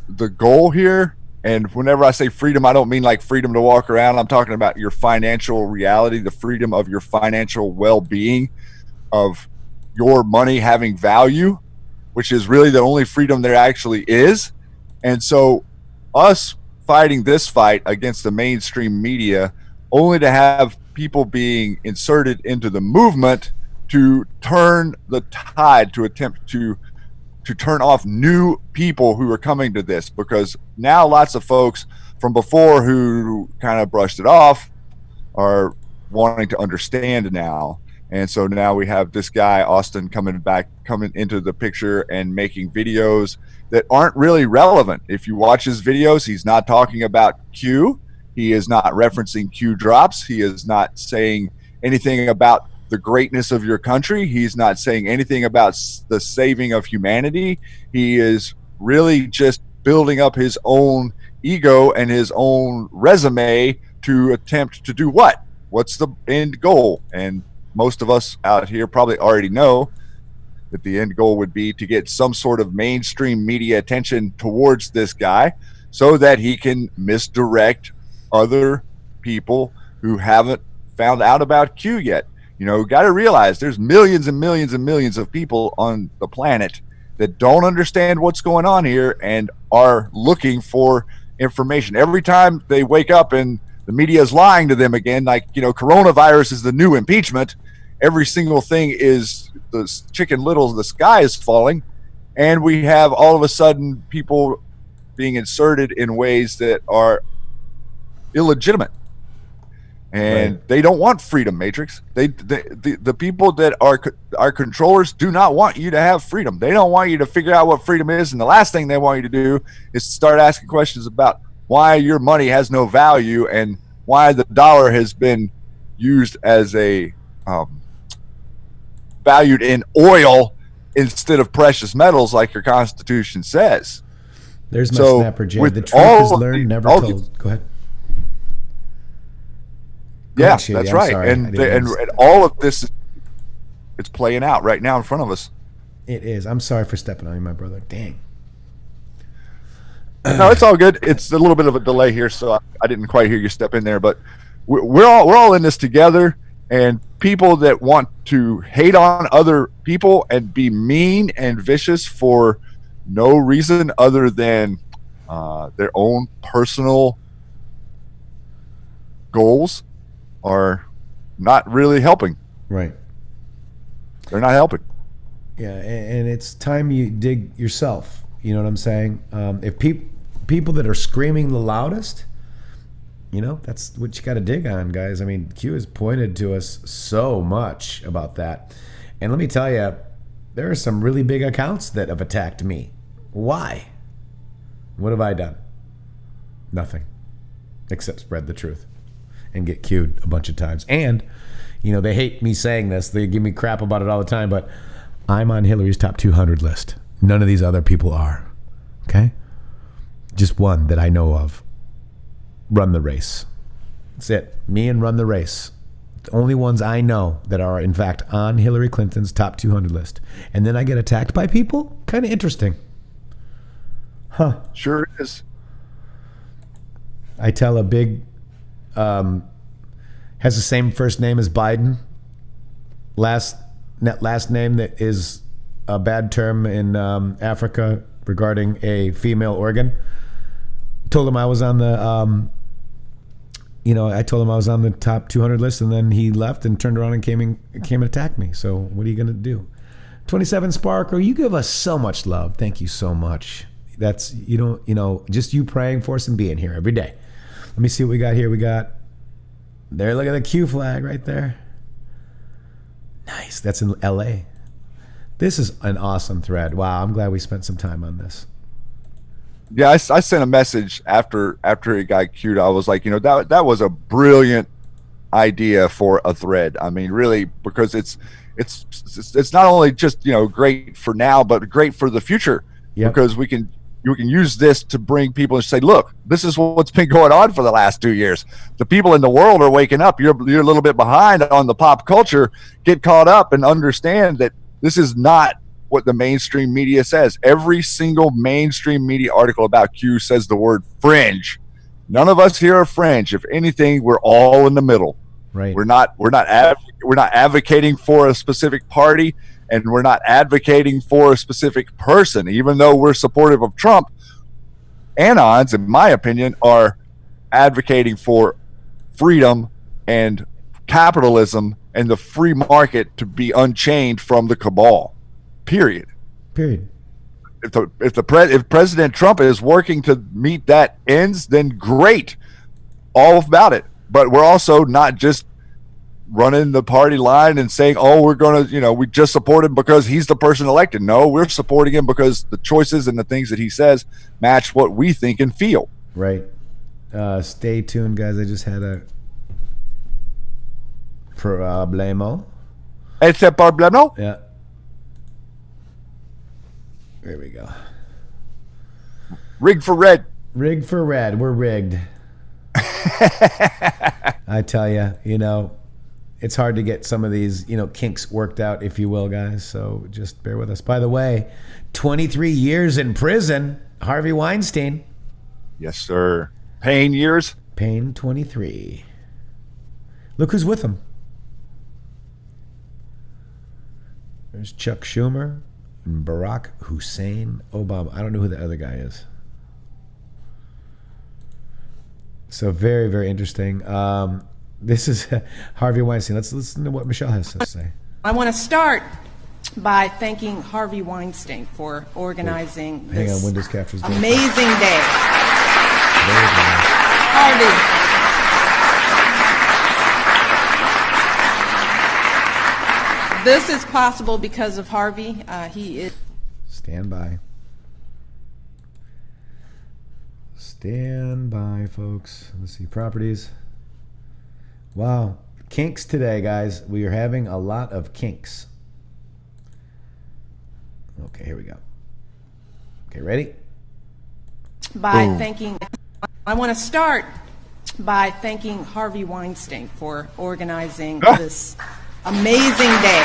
Speaker 2: the goal here. And whenever I say freedom, I don't mean like freedom to walk around. I'm talking about your financial reality, the freedom of your financial well-being, of your money having value, which is really the only freedom there actually is. And so us fighting this fight against the mainstream media, only to have people being inserted into the movement to turn the tide, to attempt to turn off new people who are coming to this, because now lots of folks from before who kind of brushed it off are wanting to understand now. And so now we have this guy, Austin, coming into the picture and making videos that aren't really relevant. If you watch his videos, he's not talking about Q. He is not referencing Q drops. He is not saying anything about the greatness of your country. He's not saying anything about the saving of humanity. He is really just building up his own ego and his own resume to attempt to do what? What's the end goal? And most of us out here probably already know that the end goal would be to get some sort of mainstream media attention towards this guy so that he can misdirect other people who haven't found out about Q yet. You know, got to realize there's millions and millions and millions of people on the planet that don't understand what's going on here and are looking for information. Every time they wake up and the media is lying to them again, like, you know, coronavirus is the new impeachment. Every single thing is the Chicken Little, the sky is falling. And we have all of a sudden people being inserted in ways that are illegitimate. And right. They don't want freedom, Matrixxx. The people that are controllers do not want you to have freedom. They don't want you to figure out what freedom is. And the last thing they want you to do is start asking questions about why your money has no value and why the dollar has been used as a valued in oil instead of precious metals like your Constitution says.
Speaker 1: There's my snapper, Jay. The truth is learned, never told. Go ahead.
Speaker 2: Yeah, that's right. And all of this, it's playing out right now in front of us.
Speaker 1: It is. I'm sorry for stepping on you, my brother. Dang.
Speaker 2: No, it's all good. It's a little bit of a delay here, so I didn't quite hear you step in there. But we're all in this together. And people that want to hate on other people and be mean and vicious for no reason other than their own personal goals are not really helping.
Speaker 1: Right.
Speaker 2: They're not helping.
Speaker 1: Yeah, and it's time you dig yourself. You know what I'm saying? If people that are screaming the loudest, you know, that's what you got to dig on, guys. I mean, Q has pointed to us so much about that. And let me tell you, there are some really big accounts that have attacked me. Why? What have I done? Nothing. Except spread the truth. and get cued a bunch of times. And, you know, they hate me saying this. They give me crap about it all the time, but I'm on Hillary's top 200 list. None of these other people are. Okay? Just one that I know of. Run the Race. That's it. Me and Run the Race. The only ones I know that are, in fact, on Hillary Clinton's top 200 list. And then I get attacked by people? Kind of interesting. Huh.
Speaker 2: Sure is.
Speaker 1: I tell a big, has the same first name as Biden. Last name that is a bad term in Africa regarding a female organ. Told him I was on the, I told him I was on the top 200 list, and then he left and turned around and came and attacked me. So what are you going to do? 27 Sparkle, you give us so much love. Thank you so much. That's, just you praying for us and being here every day. Let me see what we got here. We got, there, look at the Q flag right there. Nice. That's in LA. This is an awesome thread. Wow, I'm glad we spent some time on this.
Speaker 2: Yeah, I sent a message after it got queued. I was like, that was a brilliant idea for a thread. I mean, really, because it's not only just great for now, but great for the future. Yep. Because you can use this to bring people and say, look, this is what's been going on for the last 2 years. The people in the world are waking up. You're a little bit behind on the pop culture. Get caught up and understand that this is not what the mainstream media says. Every single mainstream media article about Q says the word fringe. None of us here are fringe. If anything, we're all in the middle.
Speaker 1: Right.
Speaker 2: We're not advocating for a specific party, and we're not advocating for a specific person. Even though we're supportive of Trump, Anons, in my opinion, are advocating for freedom and capitalism and the free market to be unchained from the cabal. Period. If President Trump is working to meet that ends, then great, all about it. But we're also not just running the party line and saying, "Oh, we're gonna, we just support him because he's the person elected." No, we're supporting him because the choices and the things that he says match what we think and feel.
Speaker 1: Right. Stay tuned, guys. I just had a problemo.
Speaker 2: It's a problemo.
Speaker 1: Yeah. There we go.
Speaker 2: Rigged for red.
Speaker 1: Rigged for red. We're rigged. I tell you, it's hard to get some of these, kinks worked out, if you will, guys. So just bear with us. By the way, 23 years in prison, Harvey Weinstein.
Speaker 2: Yes, sir. Pain years?
Speaker 1: Pain 23. Look who's with him. There's Chuck Schumer. Barack Hussein Obama. I don't know who the other guy is. So very, very interesting. This is Harvey Weinstein. Let's listen to what Michelle has to say.
Speaker 5: I want to start by thanking Harvey Weinstein for organizing this
Speaker 1: Windows captures
Speaker 5: amazing day. Harvey. This is possible because of Harvey. He is.
Speaker 1: Stand by. Stand by, folks. Let's see. Properties. Wow. Kinks today, guys. We are having a lot of kinks. Okay, here we go. Okay, ready?
Speaker 5: I want to start by thanking Harvey Weinstein for organizing this amazing day.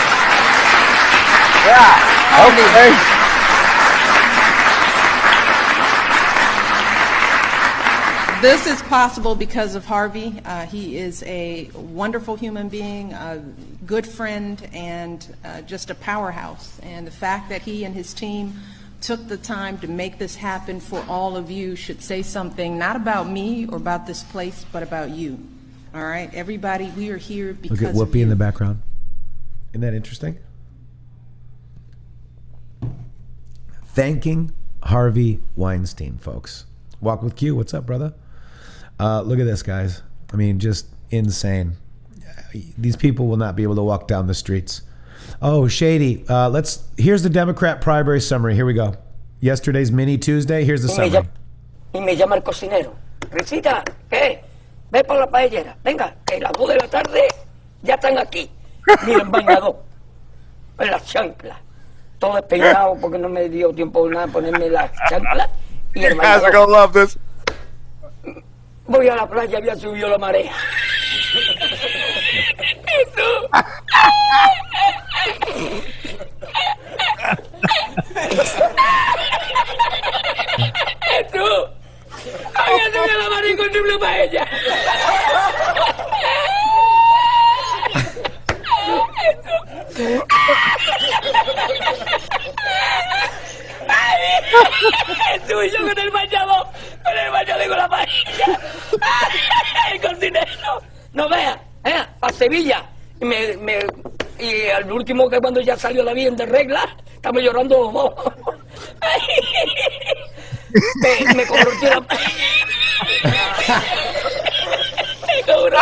Speaker 2: Yeah. Okay.
Speaker 5: This is possible because of Harvey. He is a wonderful human being, a good friend, and just a powerhouse. And the fact that he and his team took the time to make this happen for all of you should say something not about me or about this place, but about you. All right, everybody, we are here because
Speaker 1: Look at Whoopi in the background. Isn't that interesting? Thanking Harvey Weinstein, folks. Walk with Q. What's up, brother? Look at this, guys. I mean, just insane. These people will not be able to walk down the streets. Oh, Shady. Here's the Democrat primary summary. Here we go. Yesterday's mini Tuesday. Here's the summary.
Speaker 6: Y me llama el cocinero. Risita, ¿qué? ve para la paellera, venga, que las 2 de la tarde ya están aquí. Miren, bañador, en las chanclas, todo despeinado porque no me dio tiempo nada ponerme las chanclas y el
Speaker 2: You guys are
Speaker 6: bañador.
Speaker 2: gonna love this.
Speaker 6: Voy a la playa, había subido la marea. ¿Y tú? ¿Y tú? Había subido la marea y encontré una paella. Tú y yo con el bañador y con la paella. El cocinero. No veas, a Sevilla. Y al último, que cuando ya salió la bien de regla, estamos llorando los dos. Me convirtió la paella. Me cobró.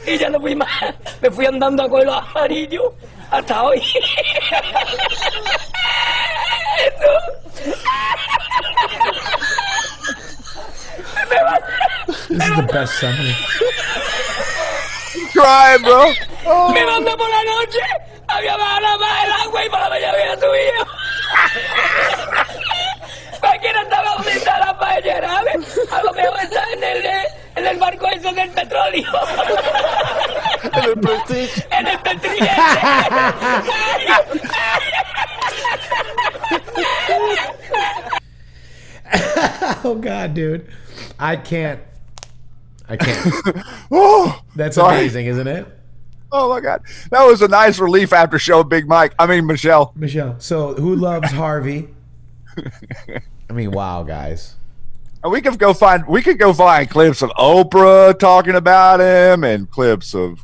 Speaker 6: Y ya no fui más. Me fui andando a coger los amarillos hasta hoy.
Speaker 1: This is the best summary.
Speaker 2: Crying, bro.
Speaker 6: Me mandé por la noche. Había bajado más el agua y para la mañana había subido. Cualquiera estaba bonita la paellera, ¿sabes? A lo mejor está en el barco ese del petróleo.
Speaker 7: En el Prestige.
Speaker 6: En el Patriots.
Speaker 1: Oh God, dude, I can't.
Speaker 2: Oh,
Speaker 1: That's
Speaker 2: sorry.
Speaker 1: amazing, isn't it,
Speaker 2: Oh my God, that was a nice relief after show, Big Mike. I mean, Michelle.
Speaker 1: Michelle? So, who loves Harvey? I mean, wow, guys.
Speaker 2: And we could go find clips of Oprah talking about him and clips of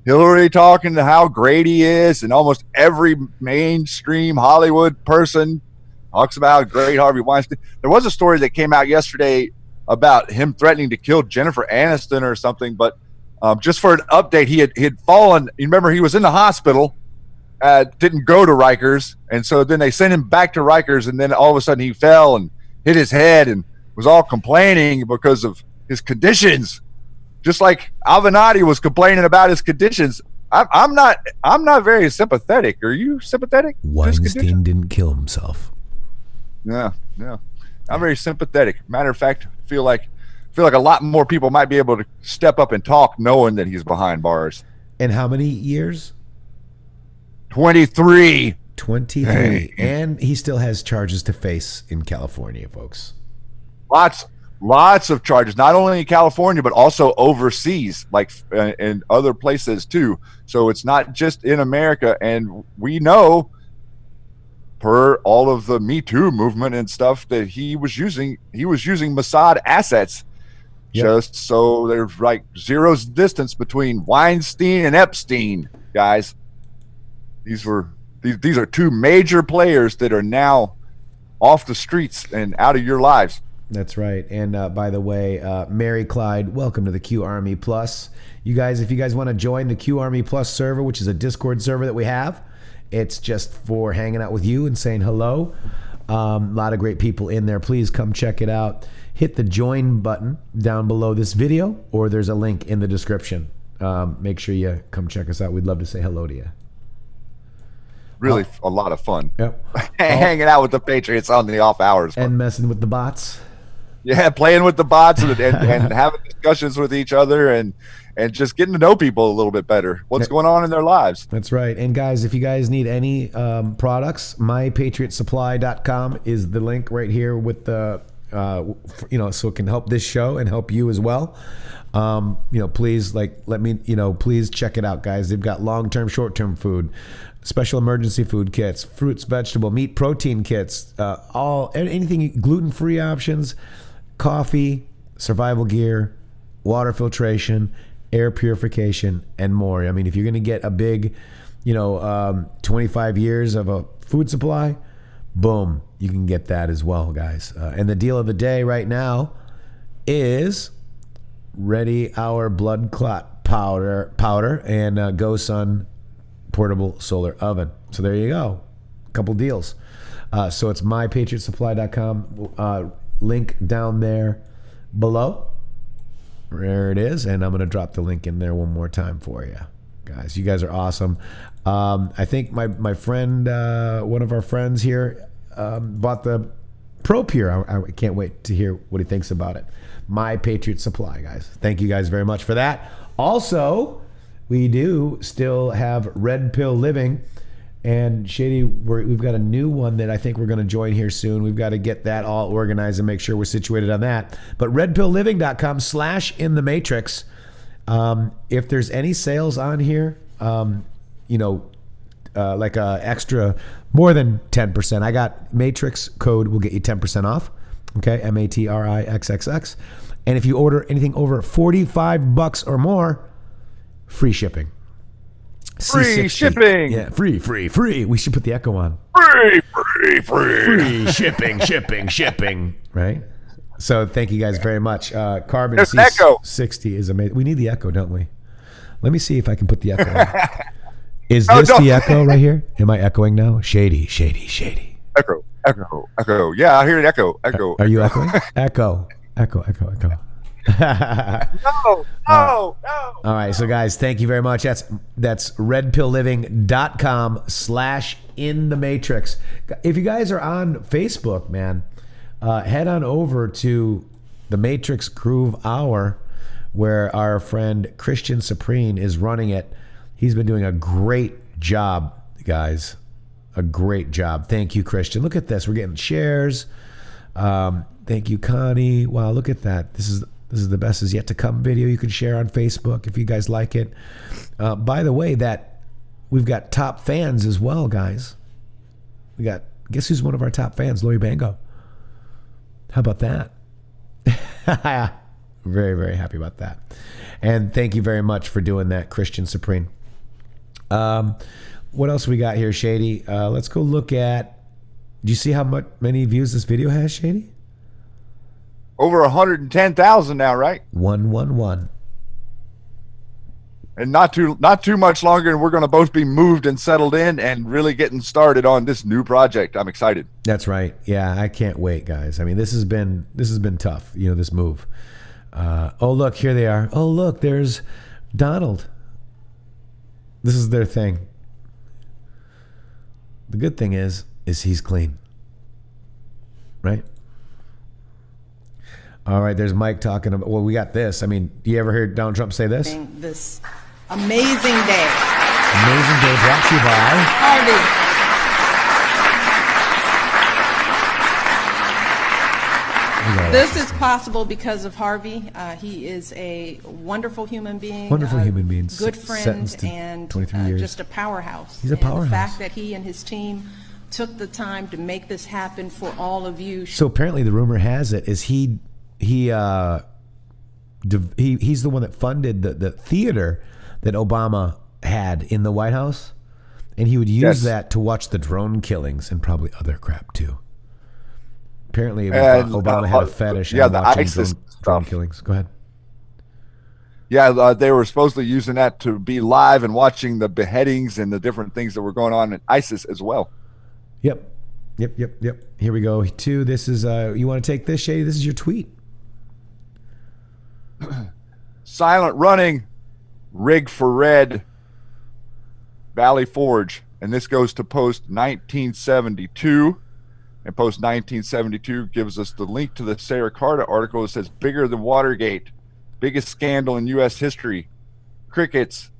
Speaker 2: Hillary talking to how great he is, and almost every mainstream Hollywood person talks about how great Harvey Weinstein. There was a story that came out yesterday about him threatening to kill Jennifer Aniston or something, but just for an update, he had fallen. You remember, he was in the hospital, didn't go to Rikers, and so then they sent him back to Rikers, and then all of a sudden he fell and hit his head and was all complaining because of his conditions, just like Avenatti was complaining about his conditions. I'm not very sympathetic. Are you sympathetic? to his conditions?
Speaker 1: Weinstein didn't kill himself.
Speaker 2: Yeah. I'm very sympathetic. Matter of fact, I feel like a lot more people might be able to step up and talk knowing that he's behind bars.
Speaker 1: And how many years?
Speaker 2: 23.
Speaker 1: 23. And he still has charges to face in California, folks.
Speaker 2: Lots of charges, not only in California, but also overseas, like in other places too. So it's not just in America. And we know, per all of the Me Too movement and stuff, that he was using Mossad assets.
Speaker 1: Yep.
Speaker 2: Just so there's like zero's distance between Weinstein and Epstein, guys. These are two major players that are now off the streets and out of your lives.
Speaker 1: That's right. And by the way, Mary Clyde, welcome to the Q Army Plus. You guys, if you guys want to join the Q Army Plus server, which is a Discord server that we have, it's just for hanging out with you and saying hello. A lot of great people in there. Please come check it out. Hit the join button down below this video, or there's a link in the description. Make sure you come check us out. We'd love to say hello to you.
Speaker 2: Really a lot of fun.
Speaker 1: Yep.
Speaker 2: Hanging out with the Patriots on the off hours.
Speaker 1: And messing with the bots.
Speaker 2: Yeah, playing with the bots and having discussions with each other and just getting to know people a little bit better. What's going on in their lives.
Speaker 1: That's right. And guys, if you guys need any products, mypatriotsupply.com is the link right here with the, so it can help this show and help you as well. Please please check it out, guys. They've got long-term, short-term food, special emergency food kits, fruits, vegetable, meat, protein kits, anything, gluten-free options, coffee, survival gear, water filtration, air purification, and more. I mean, if you're going to get a big, 25 years of a food supply, boom, you can get that as well, guys. And the deal of the day right now is Ready Our Blood Clot powder and GoSun portable solar oven. So there you go. A couple deals. So it's mypatriotsupply.com. link down there below. There it is. And I'm going to drop the link in there one more time for you guys. You guys are awesome. I think my friend, one of our friends here, bought the Pro Pure. I can't wait to hear what he thinks about it. My Patriots Supply, guys. Thank you guys very much for that. Also, we do still have Red Pill Living. And Shady, we've got a new one that I think we're going to join here soon. We've got to get that all organized and make sure we're situated on that. But redpillliving.com/intheMatrixx. If there's any sales on here, like a extra more than 10%, I got Matrixx code will get you 10% off. Okay, MATRIXXX. And if you order anything over $45 or more, free shipping.
Speaker 2: Free
Speaker 1: C60.
Speaker 2: shipping.
Speaker 1: Yeah, free. We should put the echo on. Free shipping. Right? So thank you guys very much. Carbon
Speaker 2: There's
Speaker 1: C60 is amazing. We need the echo, don't we? Let me see if I can put the echo on. Is this the echo right here? Am I echoing now? Shady.
Speaker 2: Echo. Yeah, I hear an echo.
Speaker 1: Are you echoing? Echo.
Speaker 2: No.
Speaker 1: All right, so guys, thank you very much. That's redpillliving.com/intheMatrixx. If you guys are on Facebook, man, head on over to the Matrixx Groove Hour, where our friend Christian Supreme is running it. He's been doing a great job, guys. A great job. Thank you, Christian. Look at this. We're getting shares. Thank you, Connie. Wow, look at that. This is the best is yet to come video you can share on Facebook if you guys like it. By the way, that we've got top fans as well, guys. Guess who's one of our top fans? Lori Bango. How about that? Very, very happy about that. And thank you very much for doing that, Christian Supreme. What else we got here, Shady? Let's go look at. Do you see how many views this video has, Shady?
Speaker 2: Over 110,000 now, right?
Speaker 1: 111.
Speaker 2: And not too much longer, and we're going to both be moved and settled in and really getting started on this new project. I'm excited.
Speaker 1: That's right. Yeah, I can't wait, guys. I mean, this has been tough. This move. Oh, look, here they are. Oh, look, there's Donald. This is their thing. The good thing is he's clean, right? All right, there's Mike talking about, well, we got this. I mean, you ever heard Donald Trump say this?
Speaker 5: This amazing day.
Speaker 1: Amazing day brought to you by
Speaker 5: Harvey. This is possible because of Harvey. He is a wonderful human being.
Speaker 1: Wonderful human being.
Speaker 5: Good friend and
Speaker 1: 23 years.
Speaker 5: Just a powerhouse.
Speaker 1: He's a powerhouse.
Speaker 5: And the fact that he and his team took the time to make this happen for all of you.
Speaker 1: So apparently the rumor has it is he's the one that funded the theater that Obama had in the White House, and he would use that to watch the drone killings and probably other crap too. Apparently Obama had a fetish on watching drone killings. Go ahead.
Speaker 2: Yeah, they were supposedly using that to be live and watching the beheadings and the different things that were going on in ISIS as well.
Speaker 1: Yep. Here we go. This is you want to take this, Shady? This is your tweet.
Speaker 2: Silent running, rig for red, Valley Forge. And this goes to post 1972. And post 1972 gives us the link to the Sarah Carter article that says bigger than Watergate, biggest scandal in U.S. history, crickets,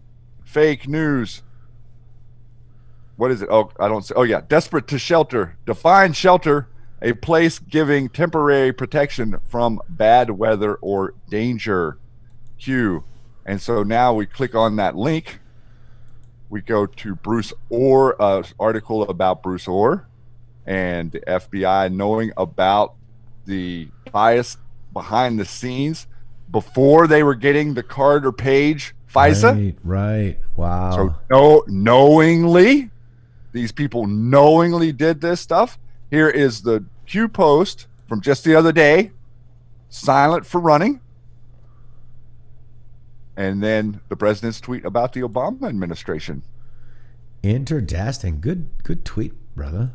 Speaker 2: fake news. What is it? Oh, I don't say. Oh, yeah. Desperate to shelter. Define shelter, a place giving temporary protection from bad weather or danger. Q. And so now we click on that link. We go to Bruce Orr, article about Bruce Orr and the FBI knowing about the bias behind the scenes before they were getting the Carter Page FISA.
Speaker 1: Right. Wow.
Speaker 2: So knowingly, these people knowingly did this stuff. Here is the Q post from just the other day. Silent for running. And then the president's tweet about the Obama administration.
Speaker 1: Interesting. Good tweet, brother.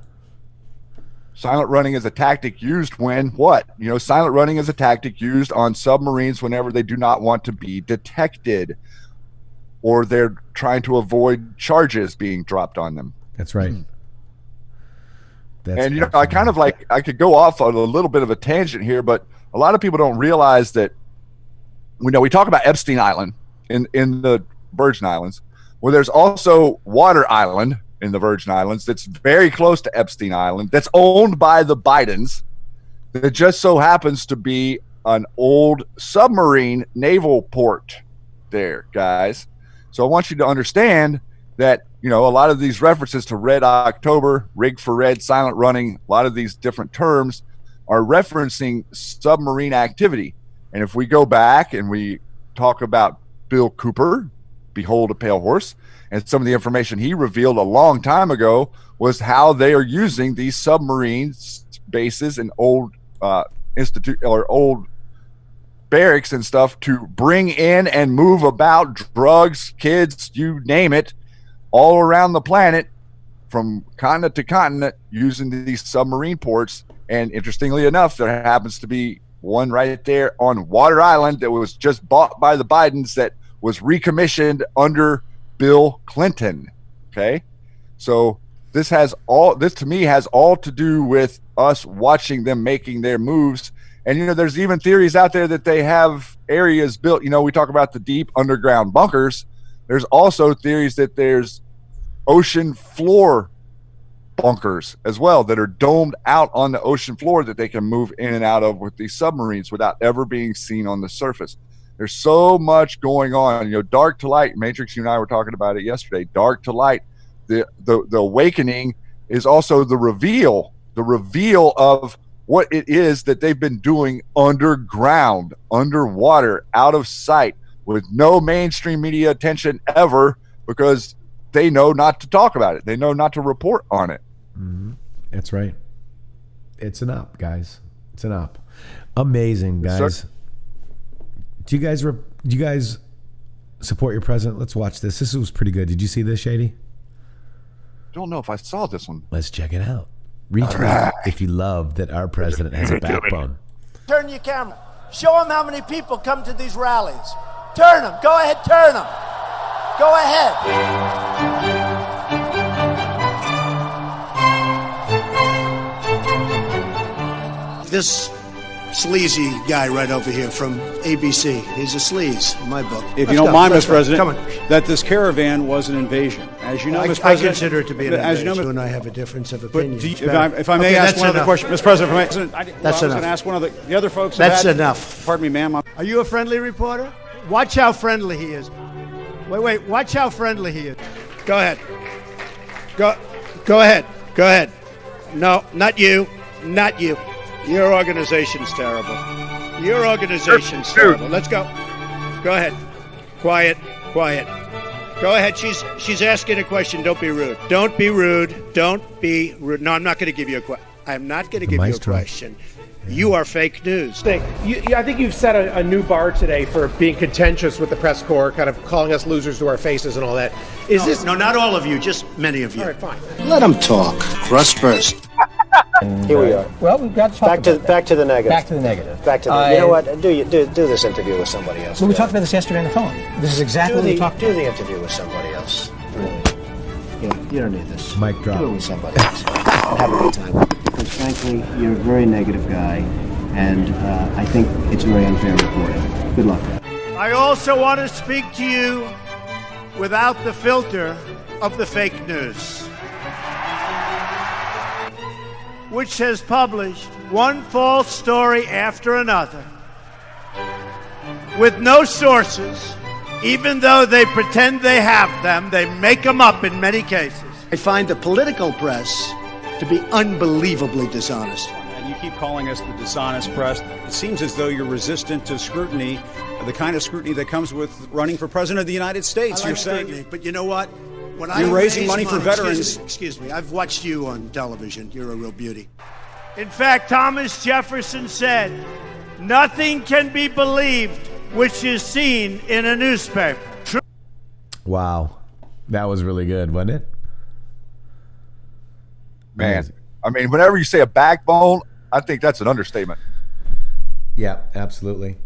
Speaker 2: Silent running is a tactic used when what? Silent running is a tactic used on submarines whenever they do not want to be detected or they're trying to avoid charges being dropped on them.
Speaker 1: That's right.
Speaker 2: And I kind of I could go off on a little bit of a tangent here, but a lot of people don't realize that we talk about Epstein Island in the Virgin Islands. Well, there's also Water Island in the Virgin Islands that's very close to Epstein Island, that's owned by the Bidens, that just so happens to be an old submarine naval port there, guys. So I want you to understand that, a lot of these references to Red October, Rig for Red, silent running, a lot of these different terms are referencing submarine activity. And if we go back and we talk about Bill Cooper, Behold a Pale Horse, and some of the information he revealed a long time ago was how they are using these submarine bases and old old barracks and stuff to bring in and move about drugs, kids, you name it, all around the planet from continent to continent using these submarine ports. And interestingly enough, there happens to be one right there on Water Island that was just bought by the Bidens that was recommissioned under Bill Clinton. Okay. So this to me has all to do with us watching them making their moves. And, there's even theories out there that they have areas built, we talk about the deep underground bunkers. There's also theories that there's ocean floor bunkers as well that are domed out on the ocean floor that they can move in and out of with these submarines without ever being seen on the surface. There's so much going on, dark to light. Matrixxx, you and I were talking about it yesterday. Dark to light. The awakening is also the reveal of what it is that they've been doing underground, underwater, out of sight, with no mainstream media attention ever, because they know not to talk about it. They know not to report on it.
Speaker 1: Mm-hmm. That's right. It's an up, guys. It's an up. Amazing, guys.
Speaker 2: Yes,
Speaker 1: do you guys support your president? Let's watch this. This was pretty good. Did you see this, Shady?
Speaker 2: Don't know if I saw this one.
Speaker 1: Let's check it out. Retweet if you love that our president has a backbone.
Speaker 8: Turn your camera. Show them how many people come to these rallies. Turn them. Go ahead, turn them. Go ahead. This sleazy guy right over here from ABC. He's a sleaze in my book.
Speaker 9: If you don't mind, Mr. President, that this caravan was an invasion. As you know, Mr. President,
Speaker 8: I consider it to be an invasion. You and I have a difference of opinion.
Speaker 9: If I may ask one other question, Mr. President,
Speaker 8: that's
Speaker 9: enough. I was going to ask one of the other folks.
Speaker 8: That's enough.
Speaker 9: Pardon me, ma'am.
Speaker 8: Are you a friendly reporter? Watch how friendly he is. Wait. Watch how friendly he is. Go ahead. Go ahead. No, not you. Not you. Your organization's terrible. Your organization's terrible. Let's go. Go ahead. Quiet. Go ahead. She's asking a question. Don't be rude. Don't be rude. No, I'm not going to give you a question. I'm not going to give you a question. You are fake news.
Speaker 10: I think you've set a new bar today for being contentious with the press corps, kind of calling us losers to our faces and all that.
Speaker 8: No, not all of you, just many of you.
Speaker 10: All right, fine.
Speaker 8: Let them talk. Crust first.
Speaker 11: Here we are.
Speaker 12: Well, we've got to
Speaker 11: back to the negative.
Speaker 12: Back to the negative.
Speaker 11: Back to the. You know what? Do this interview with somebody else.
Speaker 12: Well, we talked about this yesterday on the phone. This is exactly what we talked about.
Speaker 11: Do the interview with somebody else. Really. You don't need this.
Speaker 1: Mic drop.
Speaker 11: Do it with somebody else. Have a good time. Because frankly, you're a very negative guy, and I think it's very unfair reporting. Good luck.
Speaker 8: I also want to speak to you without the filter of the fake news, which has published one false story after another with no sources. Even though they pretend they have them, they make them up in many cases. I find the political press to be unbelievably dishonest.
Speaker 9: And you keep calling us the dishonest press. It seems as though you're resistant to scrutiny, the kind of scrutiny that comes with running for president of the United States.
Speaker 8: You're saying, but you know what? When
Speaker 9: you're raising money for veterans.
Speaker 8: Excuse me, I've watched you on television. You're a real beauty. In fact, Thomas Jefferson said, "Nothing can be believed which is seen in a newspaper."
Speaker 1: Wow. That was really good, wasn't it?
Speaker 2: Man, I mean, whenever you say a backbone, I think that's an understatement.
Speaker 1: Yeah, absolutely.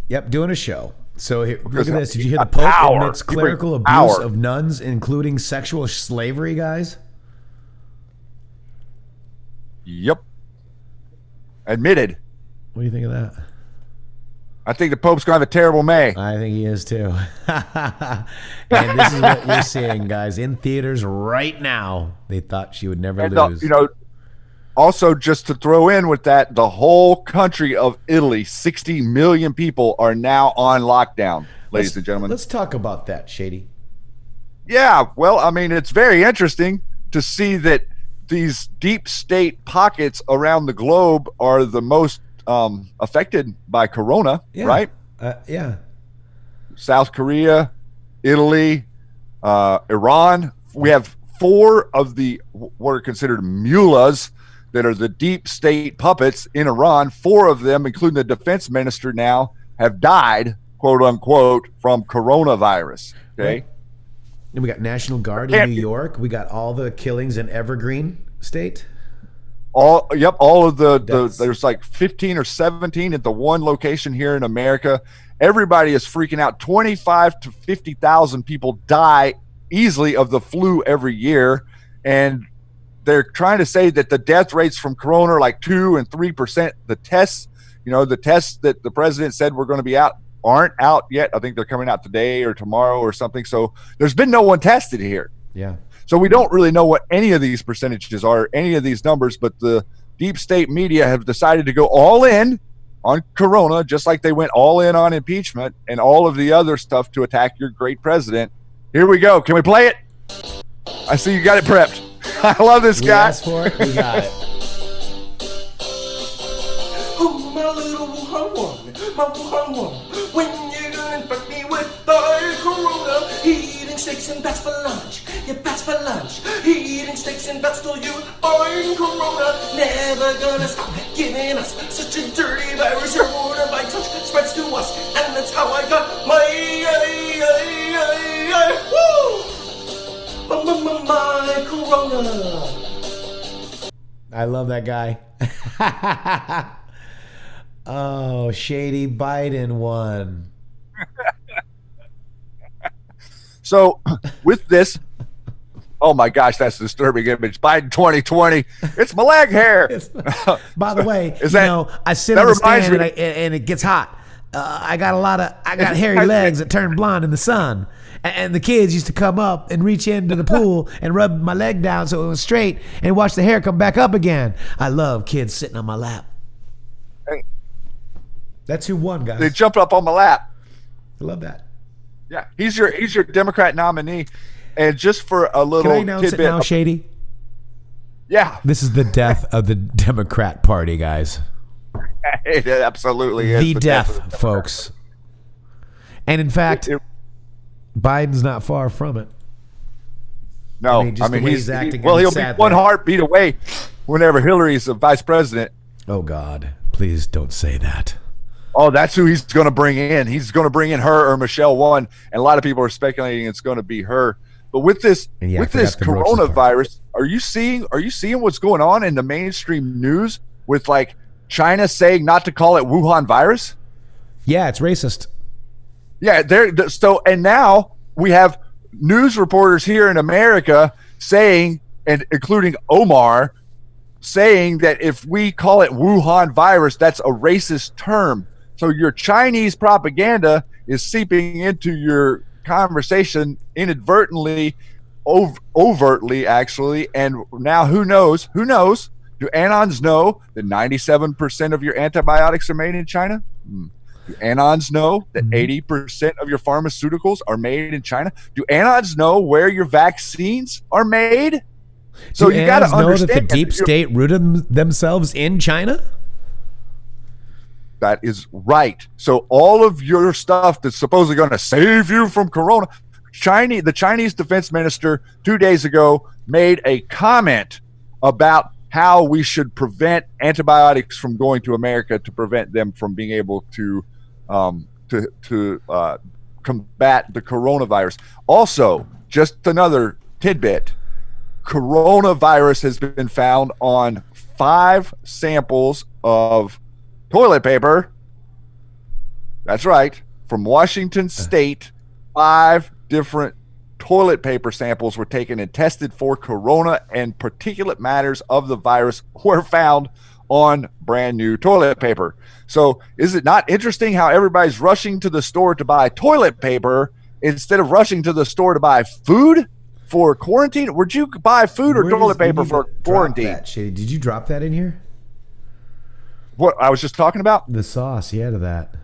Speaker 1: Yep, doing a show. So here, look at this. Did you hear the
Speaker 2: got
Speaker 1: Pope
Speaker 2: power.
Speaker 1: admits clerical
Speaker 2: He brings
Speaker 1: abuse
Speaker 2: power.
Speaker 1: of nuns, including sexual slavery, guys?
Speaker 2: Yep. Admitted.
Speaker 1: What do you think of that?
Speaker 2: I think the Pope's going to have a terrible May.
Speaker 1: I think he is too. And this is what we're seeing, guys, in theaters right now. They thought she would never
Speaker 2: And
Speaker 1: lose.
Speaker 2: also just to throw in with that, the whole country of Italy, 60 million people are now on lockdown, ladies and gentlemen.
Speaker 1: Let's talk about that, Shady.
Speaker 2: Yeah, well, I mean, it's very interesting to see that these deep state pockets around the globe are the most affected by Corona, right?
Speaker 1: Yeah.
Speaker 2: South Korea, Italy, Iran. We have 4 of the what are considered mullahs that are the deep state puppets in Iran. 4 of them, including the defense minister now, have died, quote unquote, from coronavirus. Okay.
Speaker 1: Right. And we got National Guard in New York. We got all the killings in Evergreen State.
Speaker 2: All of the there's like 15 or 17 at the one location here in America. Everybody is freaking out. 25 to 50,000 people die easily of the flu every year, and they're trying to say that the death rates from corona are like 2 and 3%. The tests that the president said were going to be out aren't out yet. I think they're coming out today or tomorrow or something. So there's been no one tested here.
Speaker 1: Yeah.
Speaker 2: So we don't really know what any of these percentages are, any of these numbers, but the deep state media have decided to go all in on corona, just like they went all in on impeachment and all of the other stuff to attack your great president. Here we go. Can we play it? I see you got it prepped. I love this guy.
Speaker 1: Asked for it. We got it.
Speaker 7: Oh, my little Wuhan one, my Wuhan one. When you gonna infect me with the corona? Eating steaks and bats for lunch. Yeah, bats for lunch. Eating steaks and bats till you find corona. Never gonna stop giving us such a dirty virus. Corona by touch spreads to us, and that's how I got my woo. My corona.
Speaker 1: I love that guy. Oh, Shady Biden won.
Speaker 2: So with this, oh my gosh, that's a disturbing image. Biden 2020. It's my leg hair.
Speaker 1: By the way,
Speaker 2: Is that-
Speaker 1: I sit
Speaker 2: that
Speaker 1: on the
Speaker 2: reminds
Speaker 1: stand
Speaker 2: me-
Speaker 1: and it gets hot. I got hairy legs that turn blonde in the sun. And the kids used to come up and reach into the pool and rub my leg down so it was straight and watch the hair come back up again. I love kids sitting on my lap.
Speaker 2: Hey.
Speaker 1: That's who won, guys.
Speaker 2: They jumped up on my lap.
Speaker 1: I love that.
Speaker 2: Yeah, he's your Democrat nominee. And just for a little
Speaker 1: Can I announce
Speaker 2: tidbit,
Speaker 1: it now, Shady?
Speaker 2: Yeah,
Speaker 1: This is the death of the Democrat Party, guys.
Speaker 2: it absolutely is
Speaker 1: The
Speaker 2: of
Speaker 1: death,
Speaker 2: the
Speaker 1: folks. And in fact, Biden's not far from it.
Speaker 2: No,
Speaker 1: I mean, just the way he's acting,
Speaker 2: well,
Speaker 1: and
Speaker 2: he'll
Speaker 1: it's
Speaker 2: be
Speaker 1: sad
Speaker 2: one
Speaker 1: that-
Speaker 2: heartbeat away whenever Hillary's the vice president.
Speaker 1: Oh, God. Please don't say that.
Speaker 2: Oh, that's who he's going to bring in. He's going to bring in her or Michelle One, and a lot of people are speculating it's going to be her. But with this,
Speaker 1: And yeah, I
Speaker 2: with this
Speaker 1: forgot the Roach's
Speaker 2: coronavirus, are you seeing what's going on in the mainstream news with like China saying not to call it Wuhan virus?
Speaker 1: Yeah, it's racist.
Speaker 2: Yeah, and now we have news reporters here in America saying, and including Omar, saying that if we call it Wuhan virus, that's a racist term. So your Chinese propaganda is seeping into your conversation inadvertently, overtly actually, and now who knows? Do Anons know that 97% of your antibiotics are made in China? Do Anons know that 80% of your pharmaceuticals are made in China? Do Anons know where your vaccines are made? So
Speaker 1: Do
Speaker 2: you got to
Speaker 1: Anons know
Speaker 2: understand
Speaker 1: that the deep state rooted themselves in China?
Speaker 2: That is right. So all of your stuff that's supposedly going to save you from corona, the Chinese defense minister 2 days ago made a comment about how we should prevent antibiotics from going to America to prevent them from being able to combat the coronavirus. Also, just another tidbit, coronavirus has been found on 5 samples of toilet paper. That's right. From Washington State, 5 different toilet paper samples were taken and tested for corona, and particulate matters of the virus were found on brand new toilet paper. So is it not interesting how everybody's rushing to the store to buy toilet paper instead of rushing to the store to buy food for quarantine? Would you buy food or toilet paper for quarantine?
Speaker 1: That, Shady. Did you drop that in here?
Speaker 2: What I was just talking about?
Speaker 1: The sauce, yeah, to that.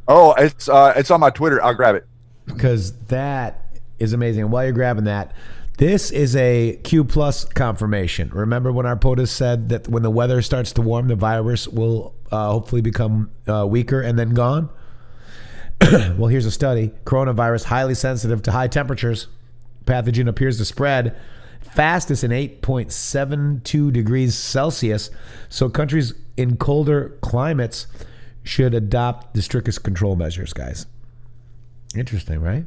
Speaker 2: Oh, it's on my Twitter. I'll grab it.
Speaker 1: Because that is amazing. And while you're grabbing that, this is a Q plus confirmation. Remember when our POTUS said that when the weather starts to warm, the virus will hopefully become weaker and then gone? Well, here's a study. Coronavirus, highly sensitive to high temperatures. Pathogen appears to spread fastest in 8.72 degrees Celsius. So countries in colder climates should adopt the strictest control measures, guys. Interesting, right?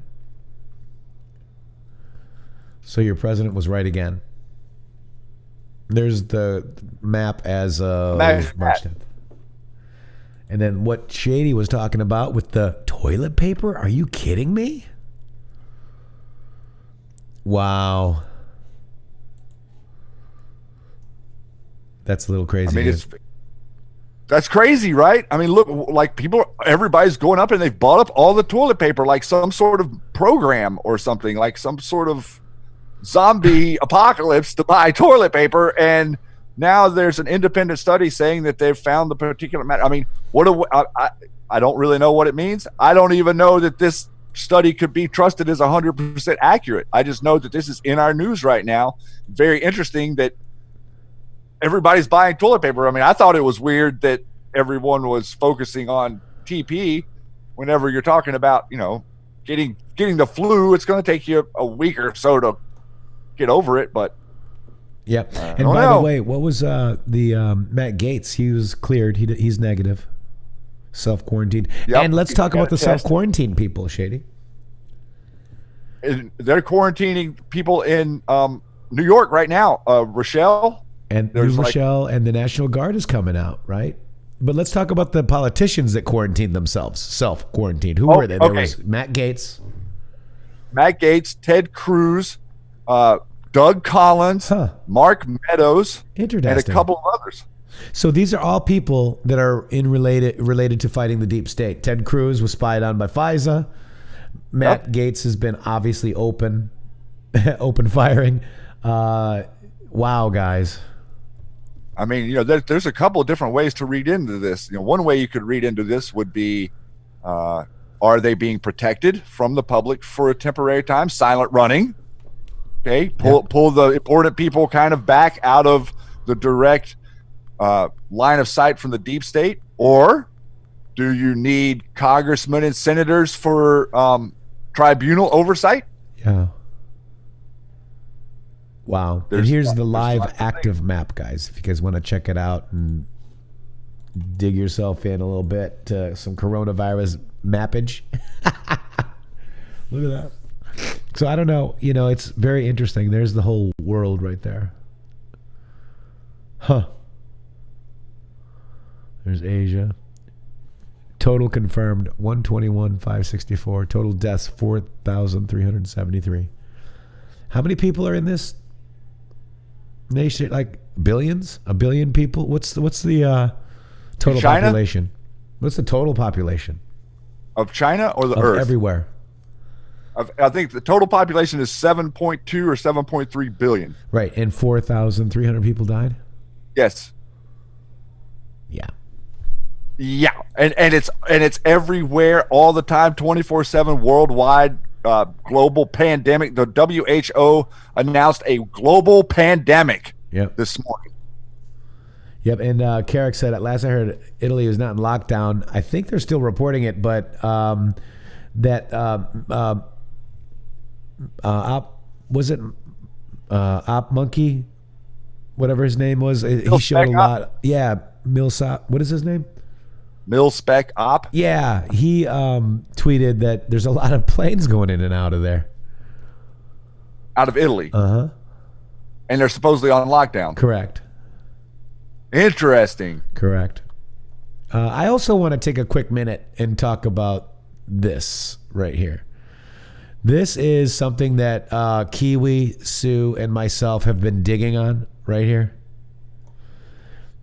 Speaker 1: So your president was right again. There's the map as of March 10th. And then what Shady was talking about with the toilet paper? Are you kidding me? Wow. That's a little crazy.
Speaker 2: I mean, that's crazy, right? I mean, look, like everybody's going up and they've bought up all the toilet paper like some sort of program or something, like some sort of zombie apocalypse to buy toilet paper. And now there's an independent study saying that they've found the particular matter. I mean, I don't really know what it means. I don't even know that this study could be trusted as 100% accurate. I just know that this is in our news right now. Very interesting that everybody's buying toilet paper. I mean, I thought it was weird that everyone was focusing on TP whenever you're talking about, getting the flu. It's going to take you a week or so to get over it, but
Speaker 1: yeah. And by the way, what was the Matt Gaetz? He was cleared. He's negative, self-quarantined. Yep. And let's talk about the self-quarantine people, Shady.
Speaker 2: They're quarantining people in New York right now. Rochelle.
Speaker 1: And Rochelle and the National Guard is coming out, right? But let's talk about the politicians that quarantined themselves, self-quarantined. Who were they? There was Matt Gaetz,
Speaker 2: Ted Cruz, Doug Collins, Mark Meadows, and a couple of others.
Speaker 1: So these are all people that are related to fighting the deep state. Ted Cruz was spied on by FISA. Matt Gaetz has been obviously open firing. Wow, guys.
Speaker 2: I mean, there's a couple of different ways to read into this. One way you could read into this would be, are they being protected from the public for a temporary time? Silent running. Okay, pull the important people kind of back out of the direct line of sight from the deep state, or do you need congressmen and senators for tribunal oversight?
Speaker 1: Yeah. Wow. And here's the live active map, guys, if you guys want to check it out and dig yourself in a little bit to some coronavirus mappage. Look at that. So I don't know, it's very interesting. There's the whole world right there. There's Asia. Total confirmed 121,564. Total deaths 4,373. How many people are in this nation? Like billions? A billion people? What's the total population? What's the total population
Speaker 2: of China or the Earth?
Speaker 1: Everywhere.
Speaker 2: I think the total population is 7.2 or 7.3 billion.
Speaker 1: Right, and 4,300 people died?
Speaker 2: Yes.
Speaker 1: Yeah.
Speaker 2: Yeah, and it's everywhere all the time, 24/7 worldwide global pandemic. The WHO announced a global pandemic this morning.
Speaker 1: Yep, and Carrick said, at last I heard Italy is not in lockdown. I think they're still reporting it, but Op Monkey, whatever his name was, he showed a lot. Yeah, Millsap. What is his name?
Speaker 2: Milspec Op.
Speaker 1: Yeah, he tweeted that there's a lot of planes going in and out of there.
Speaker 2: Out of Italy.
Speaker 1: Uh-huh.
Speaker 2: and they're supposedly on lockdown.
Speaker 1: Correct.
Speaker 2: Interesting.
Speaker 1: Correct. I also want to take a quick minute and talk about this right here. This is something that Kiwi, Sue, and myself have been digging on right here.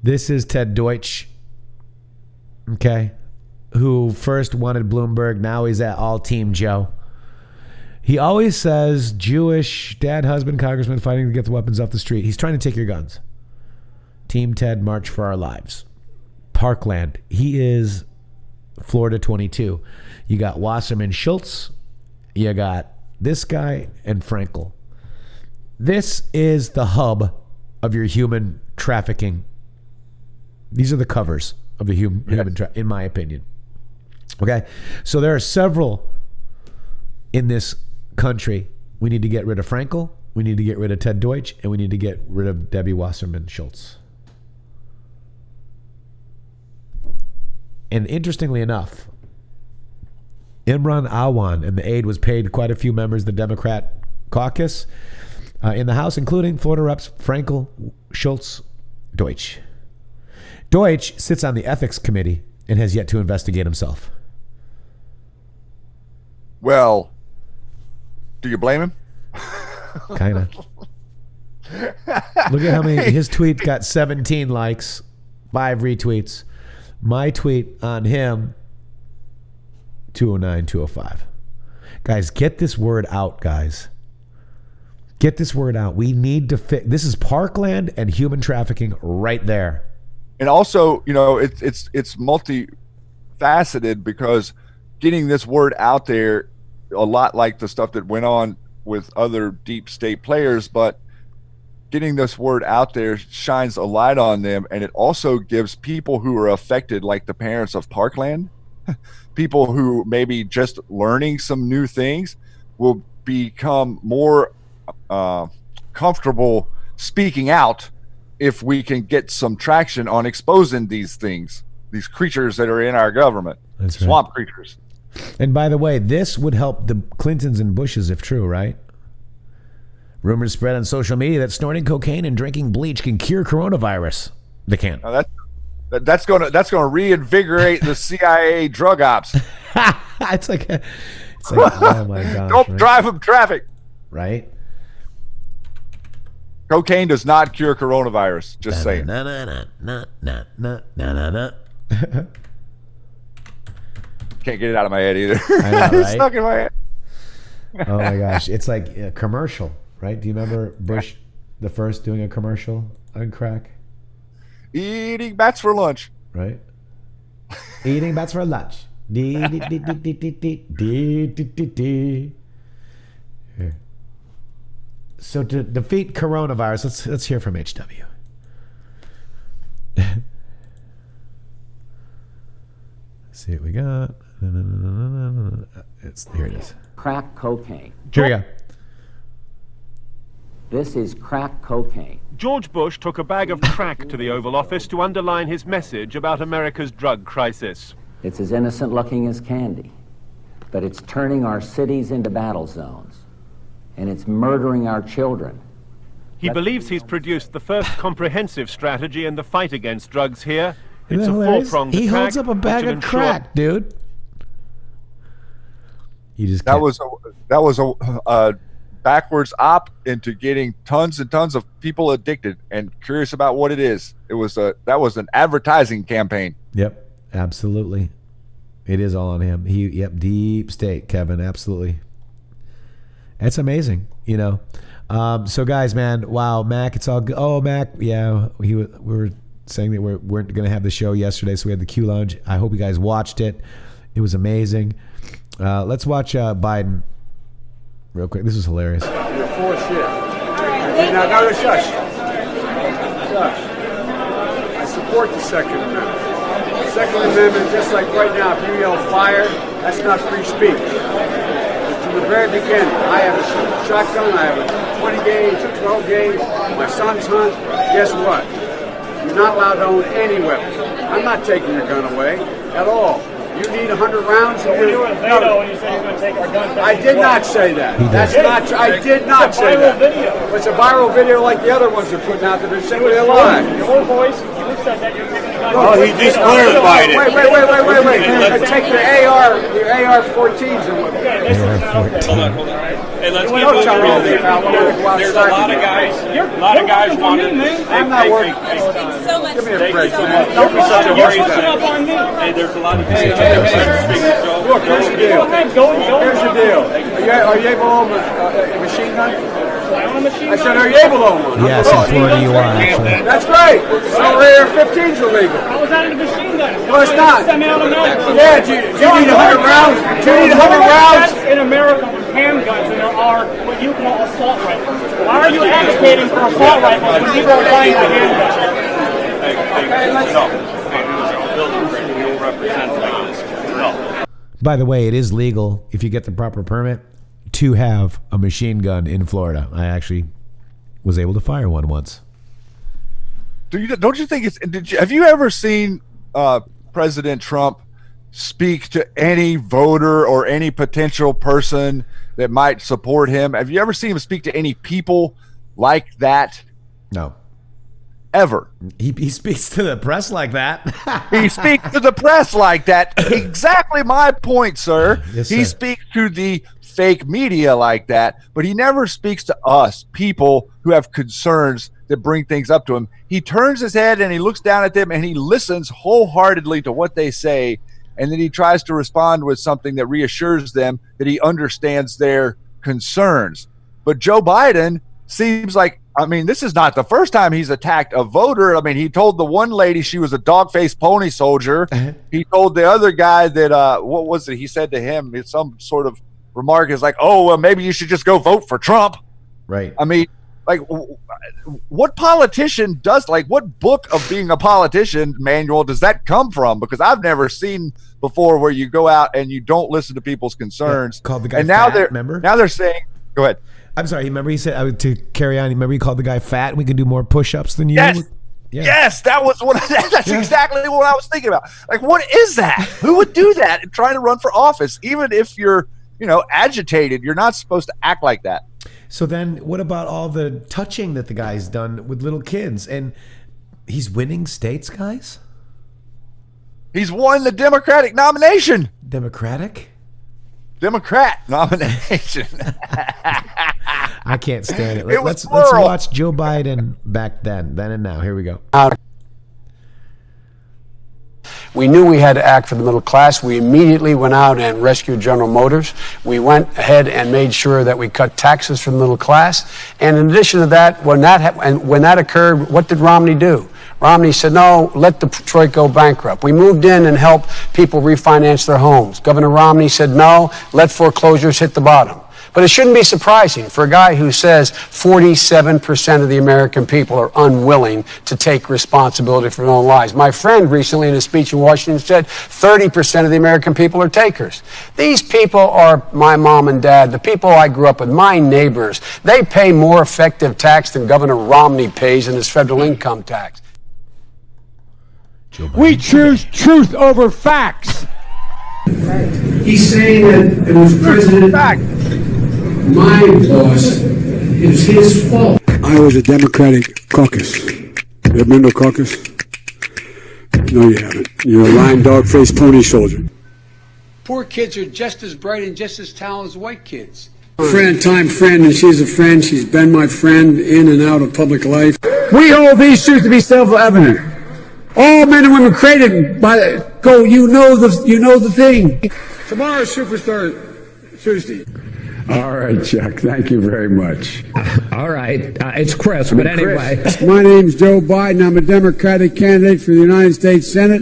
Speaker 1: This is Ted Deutsch, okay, who first wanted Bloomberg. Now he's at All Team Joe. He always says Jewish dad, husband, congressman fighting to get the weapons off the street. He's trying to take your guns. Team Ted, March for Our Lives. Parkland. He is Florida 22. You got Wasserman Schultz. You got this guy and Frankel. This is the hub of your human trafficking. These are the covers of the human in my opinion. Okay? So there are several in this country. We need to get rid of Frankel. We need to get rid of Ted Deutsch. And we need to get rid of Debbie Wasserman Schultz. And interestingly enough, Imran Awan and the aide was paid quite a few members of the Democrat caucus in the House, including Florida Reps Frankel, Schultz, Deutsch. Deutsch sits on the ethics committee and has yet to investigate himself.
Speaker 2: Well, do you blame him?
Speaker 1: Kind of. Look at how many. His tweet got 17 likes, 5 retweets. My tweet on him, 209, 205. Guys, get this word out, guys. Get this word out. We need to fix. This is Parkland and human trafficking right there.
Speaker 2: And also, you know, it's multifaceted because getting this word out there, a lot like the stuff that went on with other deep state players, but getting this word out there shines a light on them, and it also gives people who are affected, like the parents of Parkland, people who maybe just learning some new things, will become more comfortable speaking out if we can get some traction on exposing these things, these creatures that are in our government.
Speaker 1: That's right.
Speaker 2: Swamp creatures.
Speaker 1: And by the way, this would help the Clintons and Bushes if true, right? Rumors spread on social media that snorting cocaine and drinking bleach can cure coronavirus. They can't.
Speaker 2: Now that's gonna reinvigorate the CIA drug ops.
Speaker 1: it's like oh my gosh.
Speaker 2: Don't drive them traffic.
Speaker 1: Right?
Speaker 2: Cocaine does not cure coronavirus. Just saying. Can't get it out of my head either.
Speaker 1: I know, right?
Speaker 2: It's stuck in my head.
Speaker 1: Oh my gosh. It's like a commercial, right? Do you remember Bush the first doing a commercial on crack?
Speaker 2: Eating bats for lunch.
Speaker 1: Right? Eating bats for lunch. Here. So to defeat coronavirus, let's hear from HW. Let's see what we got. Here it is.
Speaker 13: Crack cocaine.
Speaker 1: Here we go.
Speaker 13: This is crack cocaine.
Speaker 14: George Bush took a bag of crack to the Oval Office to underline his message about America's drug crisis.
Speaker 13: It's as innocent looking as candy, but it's turning our cities into battle zones, and it's murdering our children.
Speaker 14: He believes he's produced the first comprehensive strategy in the fight against drugs here.
Speaker 1: It's a four-pronged attack. He holds up a bag of crack, dude. You just
Speaker 2: that was a backwards op into getting tons and tons of people addicted and curious about what it is. That was an advertising campaign.
Speaker 1: Yep, absolutely. It is all on him. Deep state, Kevin, absolutely. That's amazing, you know. So guys, man, wow, Mac, it's all good. Oh, Mac, yeah, we were saying that we weren't going to have the show yesterday, so we had the Q Lounge. I hope you guys watched it. It was amazing. Let's watch Biden real quick. This is hilarious.
Speaker 15: You're full of shit. Now go to shush. Shush. I support the Second Amendment. The Second Amendment, just like right now, if you yell fire, that's not free speech. From the very beginning, I have a shotgun, I have a 20 gauge, a 12 gauge, my son's hunt. Guess what? You're not allowed to own any weapons. I'm not taking your gun away at all. You need 100 rounds?
Speaker 4: So when you were in Beto and you said you're going to take our guns back.
Speaker 15: I did not say that. That's not. I did not say that. It's a viral video like the other ones they're putting out that are simply a lie.
Speaker 4: Your voice, you said that you're taking the guns.
Speaker 15: Oh, he just clarified it. Wait. Take your AR-14s and what?
Speaker 14: Hold on. Hey, let's get
Speaker 15: Don't tell me all this, pal.
Speaker 14: There's a lot of guys wanting.
Speaker 15: I'm not working.
Speaker 16: Thanks so much.
Speaker 15: Give me a break.
Speaker 4: Don't be such a worry about it.
Speaker 14: Hey, there's a lot of
Speaker 15: Hey. Look, here's the deal. Here's the deal. Are you able to own a machine gun? I said, are you able to own one?
Speaker 1: Yes, in Florida you are, actually.
Speaker 15: That's right. So AR-15s are legal.
Speaker 4: How was that in a machine gun?
Speaker 15: No, it's not. Yeah, do you need 100 rounds? Do you need 100 rounds?
Speaker 4: In America with handguns, and there are what you call assault rifles. Why are you advocating for assault rifles when people are buying a handgun?
Speaker 14: No.
Speaker 1: By the way, it is legal if you get the proper permit to have a machine gun in Florida. I actually was able to fire one once.
Speaker 2: Don't you think it's? Have you ever seen President Trump speak to any voter or any potential person that might support him? Have you ever seen him speak to any people like that?
Speaker 1: No.
Speaker 2: Ever.
Speaker 1: He speaks to the press like that.
Speaker 2: He speaks to the press like that. Exactly my point, sir.
Speaker 1: Yes,
Speaker 2: he
Speaker 1: sir.
Speaker 2: speaks to the fake media like that, but he never speaks to us, people who have concerns that bring things up to him. He turns his head and he looks down at them and he listens wholeheartedly to what they say, and then he tries to respond with something that reassures them that he understands their concerns. But Joe Biden seems like, I mean, this is not the first time he's attacked a voter. I mean, he told the one lady she was a dog-faced pony soldier. He told the other guy that, what was it? He said to him, it's some sort of remark is like, oh, well, maybe you should just go vote for Trump.
Speaker 1: Right.
Speaker 2: I mean, like, what politician does, like, what book of being a politician manual does that come from? Because I've never seen before where you go out and you don't listen to people's concerns.
Speaker 1: Called the guy
Speaker 2: and now
Speaker 1: fat, remember?
Speaker 2: Now they're saying, go ahead.
Speaker 1: I'm sorry. Remember he said to carry on. Remember he called the guy fat. We can do more push-ups than you.
Speaker 2: Yes.
Speaker 1: Yeah.
Speaker 2: Yes, that was what. That's exactly what I was thinking about. Like, what is that? Who would do that and trying to run for office? Even if you're, agitated, you're not supposed to act like that.
Speaker 1: So then, what about all the touching that the guy's done with little kids? And he's winning states, guys.
Speaker 2: He's won the Democratic nomination.
Speaker 1: Democrat
Speaker 2: nomination.
Speaker 1: I can't stand it. Let's
Speaker 2: plural.
Speaker 1: watch Joe Biden back then and now. Here we go.
Speaker 17: We knew we had to act for the middle class. We immediately went out and rescued General Motors. We went ahead and made sure that we cut taxes for the middle class. And in addition to that, when that occurred, what did Romney do? Romney said, no, let Detroit go bankrupt. We moved in and helped people refinance their homes. Governor Romney said, no, let foreclosures hit the bottom. But it shouldn't be surprising for a guy who says 47% of the American people are unwilling to take responsibility for their own lives. My friend recently in a speech in Washington said 30% of the American people are takers. These people are my mom and dad, the people I grew up with, my neighbors. They pay more effective tax than Governor Romney pays in his federal income tax.
Speaker 8: We choose truth over facts.
Speaker 18: He's saying that it was President my boss, it was his fault.
Speaker 19: I was a Democratic caucus. You ever been to a caucus? No, you haven't. You're a lying dog-faced pony soldier.
Speaker 17: Poor kids are just as bright and just as talented as white kids.
Speaker 19: Friend, and she's a friend. She's been my friend in and out of public life.
Speaker 18: We hold these truths to be self-evident. All men and women created by you know the thing.
Speaker 19: Tomorrow's Superstar Tuesday. All right, Chuck. Thank you very much.
Speaker 20: All right. It's Chris, but anyway.
Speaker 19: Chris. My name's Joe Biden. I'm a Democratic candidate for the United States Senate.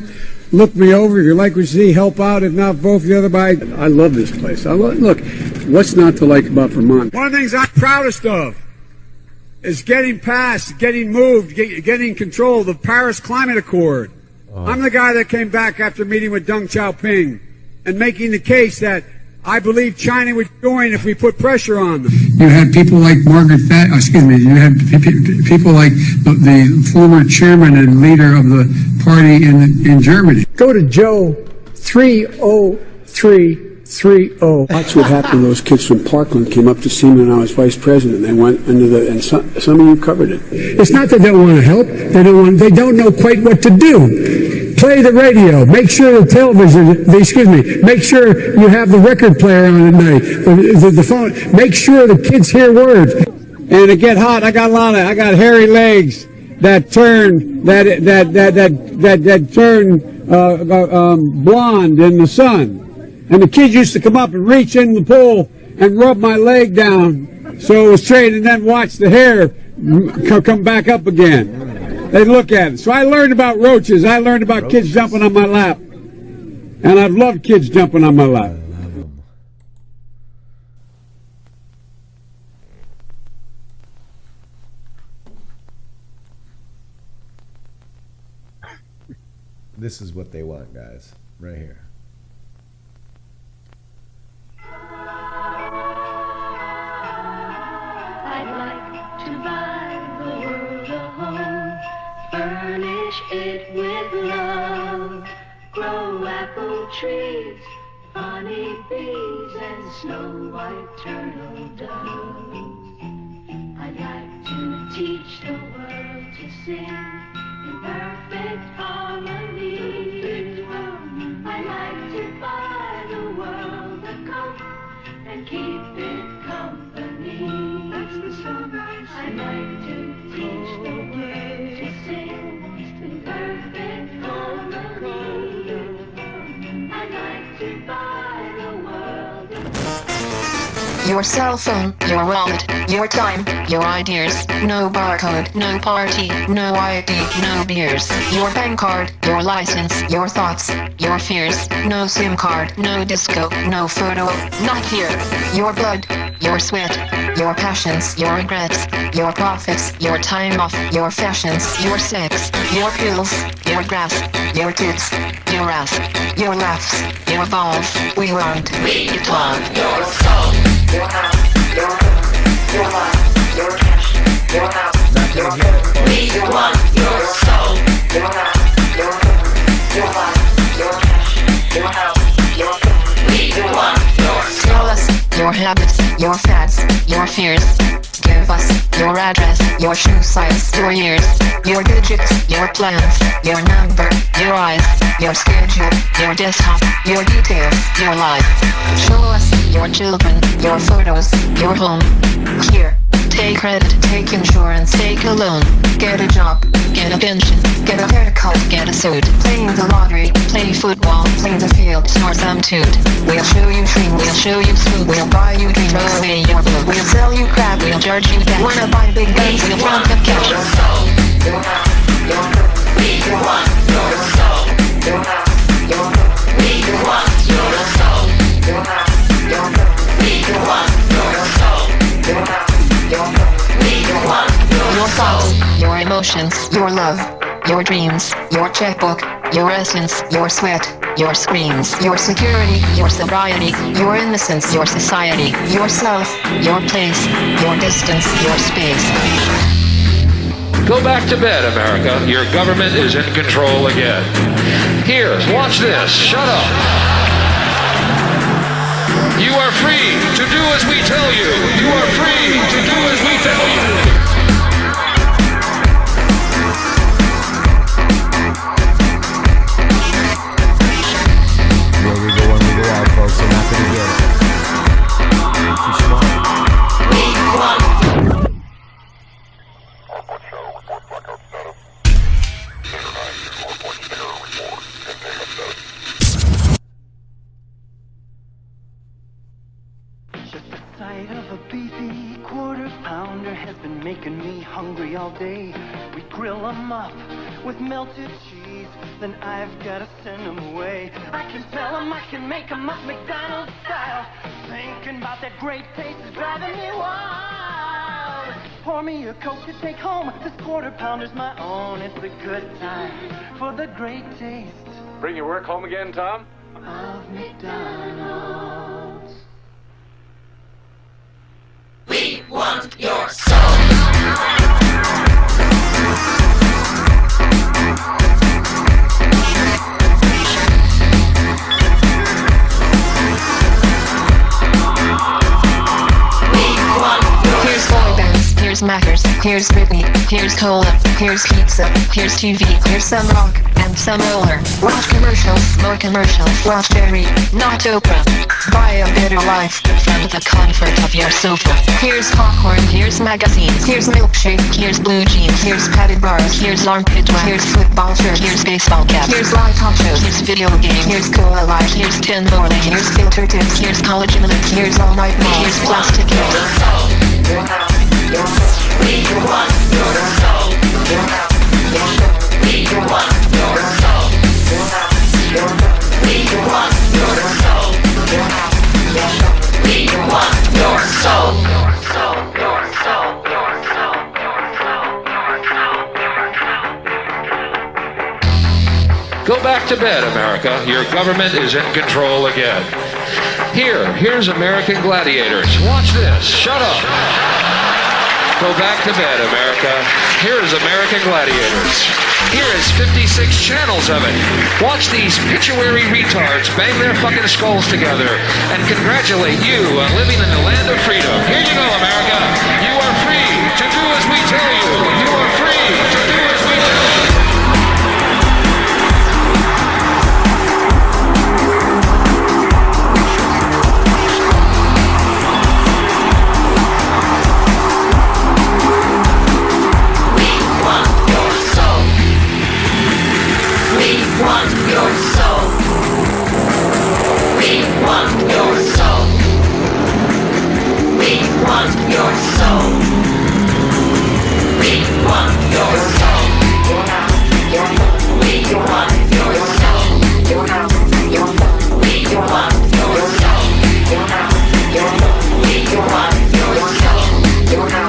Speaker 19: Look me over. If you like what you see, help out. If not, vote for the other Biden. I love this place. Look, what's not to like about Vermont? One of the things I'm proudest of is getting passed, getting moved, getting control of the Paris Climate Accord. I'm the guy that came back after meeting with Deng Xiaoping and making the case that I believe China would join if we put pressure on them. You had people like you had people like the former chairman and leader of the party in Germany.
Speaker 18: Go to Joe
Speaker 19: 30330. That's what happened. Those kids from Parkland came up to see me when I was vice president. They went into and some of you covered it. It's not that they don't want to help. They don't know quite what to do. Play the radio. Make sure the television, make sure you have the record player on at night. The phone. Make sure the kids hear words. And it get hot. I got hairy legs that turn blonde in the sun. And the kids used to come up and reach in the pool and rub my leg down so it was straight, and then watch the hair come back up again. They look at it. So I learned about roaches. I learned about kids jumping on my lap. And I've loved kids jumping on my lap.
Speaker 1: This is what they want, guys. Right here.
Speaker 7: I'd like to buy the world a home, furnish it with love, grow apple trees, honey bees, and snow white turtle doves. I'd like to teach the world to sing in perfect harmony. I'd like to buy the world a coat and keep it company. That's the song I'd like to teach the world to sing in perfect harmony. I'd like to buy the world a
Speaker 16: your cell phone, your wallet, your time, your ideas, no barcode, no party, no ID, no beers, your bank card, your license, your thoughts, your fears, no SIM card, no disco, no photo, not here, your blood, your sweat, your passions, your regrets, your profits, your time off, your fashions, your sex, your pills, your grass, your tits, your ass, your laughs, your balls, we want your soul. Your house, your life, your cash, your house, your we want your soul. Your house, your life, your cash, your house, your we want your soul. Tell us your habits, your fads, your fears. Give us your address, your shoe size, your years, your digits, your plans, your number, your eyes, your schedule, your desktop, your details, your life. Show us your children, your photos, your home. Here, take credit, take insurance, take a loan. Get a job, get a pension, get a haircut, get a suit. Playing the lottery, play football, play the field, snort some toot. We'll show you dreams, we'll show you food, we'll buy you dreams, throw away your blue. We'll sell you crap, we'll charge you debt. Wanna buy big guns, we'll front the cash. Your soul, your house, your we want your soul. Your house, your we want your soul. Your house, your we want your soul. Your house, your we want your thoughts, your emotions, your love, your dreams, your checkbook, your essence, your sweat, your screams, your security, your sobriety, your innocence, your society, yourself, your place, your distance, your space.
Speaker 21: Go back to bed, America. Your government is in control again. Here, watch this. Shut up. You are free to do as we tell you. You are free to do as we tell you.
Speaker 1: Where we go when we go out, folks. They're not going to get it. Too smart.
Speaker 7: We want.
Speaker 22: Sight of a beefy quarter pounder has been making me hungry all day. We grill them up with melted cheese, then I've gotta send them away. I can sell them, I can make them up McDonald's style. Thinking about that great taste is driving me wild. Pour me a Coke to take home, this quarter pounder's my own. It's a good time for the great taste.
Speaker 21: Bring your work home again, Tom?
Speaker 22: Of McDonald's.
Speaker 7: We want your soul.
Speaker 16: here's Mackers, here's Britney, here's Cola, here's pizza, here's TV, here's some rock, and some roller. Watch commercials, more commercials, watch Jerry, not Oprah. Buy a better life from the comfort of your sofa. Here's popcorn, here's magazines, here's milkshake, here's blue jeans, here's padded bars, here's armpit wax, here's football shirt, here's baseball cap, here's live talk shows, here's video games, here's Cola Light, here's tin morning, here's filter tips, here's collagen minutes, here's all night mall, here's plastic hits. We want your soul. We want your soul. We want your soul. We want your soul.
Speaker 21: Go back to bed, America. Your government is in control again. Here's American Gladiators. Watch this. Shut up. Go back to bed, America. Here's American Gladiators. Here is 56 channels of it. Watch these pituitary retards bang their fucking skulls together and congratulate you on living in the land of freedom. Here you go, America. You are free to do as we tell you. You are free to do as we tell you.
Speaker 16: We want your soul. We want your soul. We want your soul. We want your soul. We want your soul. We want your soul. We want your soul. We want your soul. We want your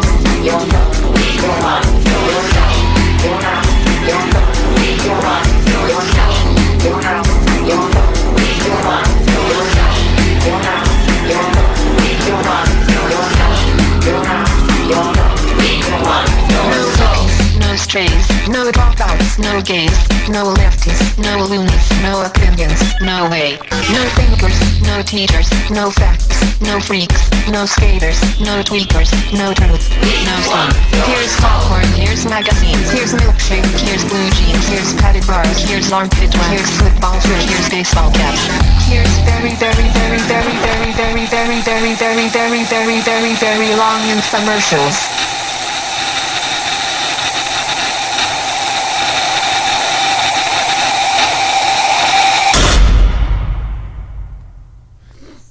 Speaker 16: no strays, no dropouts, no gays, no lefties, no loonies, no opinions, no way. No thinkers, no teachers, no facts, no freaks, no skaters, no tweakers, no truth, no fun. Here's popcorn, here's magazines, here's milkshake, here's blue jeans, here's padded bars, here's armpit wax, here's football shirt, here's baseball caps. Here's very long infomercials.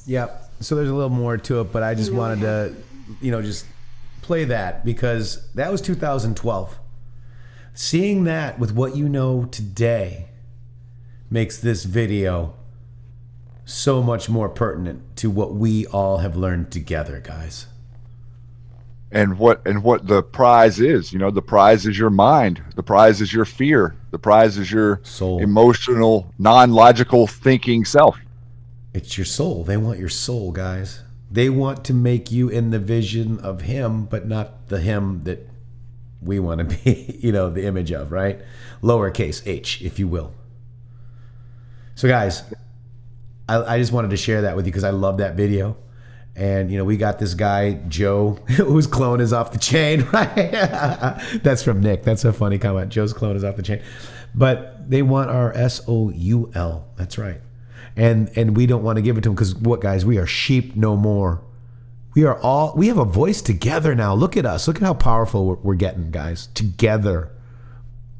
Speaker 1: Yep. So there's a little more to it, but I just wanted to, just play that because that was 2012. Seeing that with what you know today makes this video so much more pertinent to what we all have learned together, guys.
Speaker 2: And what the prize is, the prize is your mind. The prize is your fear. The prize is your
Speaker 1: soul,
Speaker 2: emotional, non-logical thinking self.
Speaker 1: It's your soul. They want your soul, guys. They want to make you in the vision of him, but not the him that we want to be, the image of, right? Lowercase h, if you will. So, guys, I just wanted to share that with you because I love that video. And, we got this guy, Joe, whose clone is off the chain, right? That's from Nick. That's a funny comment. Joe's clone is off the chain. But they want our SOUL. That's right. And we don't want to give it to them because what, guys? We are sheep no more. We have a voice together now. Look at us. Look at how powerful we're getting, guys. Together.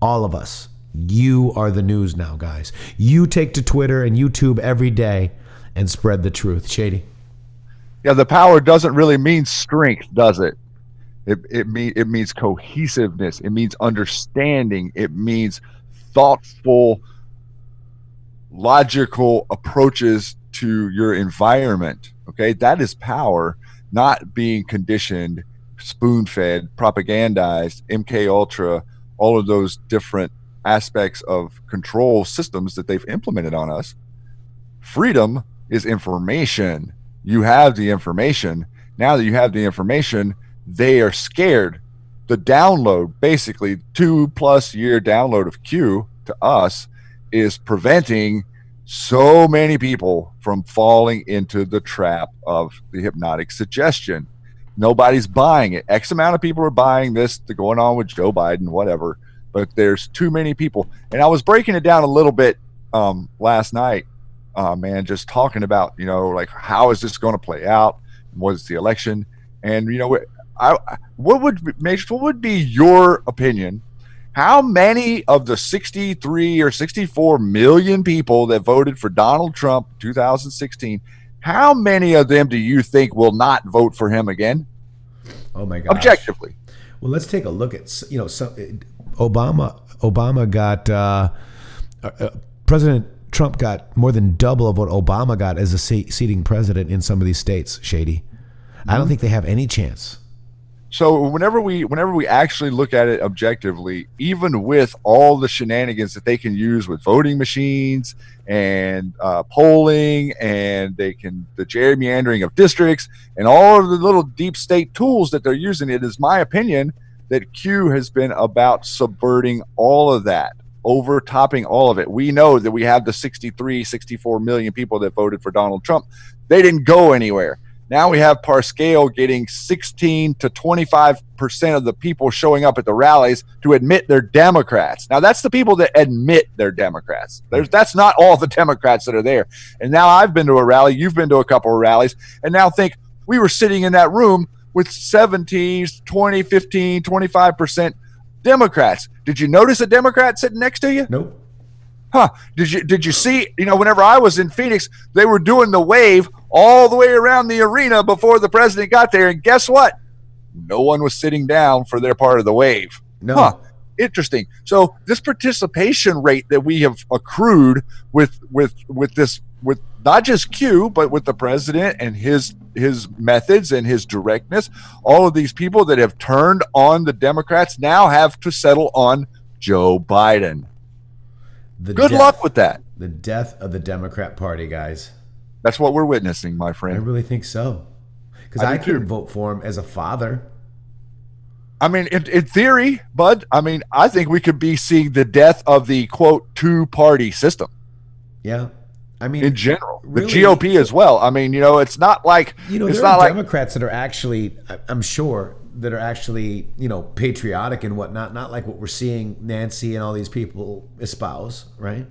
Speaker 1: All of us. You are the news now, guys. You take to Twitter and YouTube every day and spread the truth. Shady.
Speaker 2: Yeah, the power doesn't really mean strength, does it? It means cohesiveness. It means understanding. It means thoughtful, logical approaches to your environment. Okay, that is power, not being conditioned, spoon-fed, propagandized, MK Ultra, all of those different aspects of control systems that they've implemented on us. Freedom is information. You have the information. Now that you have the information, they are scared. The download, basically 2+ year download of Q to us, is preventing so many people from falling into the trap of the hypnotic suggestion. Nobody's buying it. X amount of people are buying this to going on with Joe Biden, whatever. But there's too many people. And I was breaking it down a little bit last night, man, just talking about, like, how is this going to play out? What is the election? And, what would be your opinion? How many of the 63 or 64 million people that voted for Donald Trump in 2016, how many of them do you think will not vote for him again?
Speaker 1: Oh my gosh.
Speaker 2: Objectively.
Speaker 1: Well, let's take a look at, Obama got, President Trump got more than double of what Obama got as a seating president in some of these states, Shady. I don't think they have any chance.
Speaker 2: So whenever we actually look at it objectively, even with all the shenanigans that they can use with voting machines and polling, and the gerrymandering of districts and all of the little deep state tools that they're using, it is my opinion that Q has been about subverting all of that, overtopping all of it. We know that we have the 63, 64 million people that voted for Donald Trump. They didn't go anywhere. Now we have Parscale getting 16 to 25% of the people showing up at the rallies to admit they're Democrats. Now that's the people that admit they're Democrats. That's not all the Democrats that are there. And now I've been to a rally, you've been to a couple of rallies, and now think we were sitting in that room with 70s, 20, 15, 25% Democrats. Did you notice a Democrat sitting next to you?
Speaker 1: Nope.
Speaker 2: Huh. Did you see, whenever I was in Phoenix, they were doing the wave all the way around the arena before the president got there, and guess what? No one was sitting down for their part of the wave.
Speaker 1: No.
Speaker 2: Huh. Interesting. So this participation rate that we have accrued with not just Q, but with the president and his methods and his directness, all of these people that have turned on the Democrats now have to settle on Joe Biden. Good luck with that.
Speaker 1: The death of the Democrat Party, guys.
Speaker 2: That's what we're witnessing, my friend.
Speaker 1: I really think so. Because I couldn't vote for him as a father.
Speaker 2: I mean, in theory, Bud, I think we could be seeing the death of the, quote, two-party system.
Speaker 1: Yeah.
Speaker 2: In general.
Speaker 1: Really,
Speaker 2: the GOP as well. It's not like...
Speaker 1: there are Democrats that are actually, I'm sure, that are actually, patriotic and whatnot, not like what we're seeing Nancy and all these people espouse, right?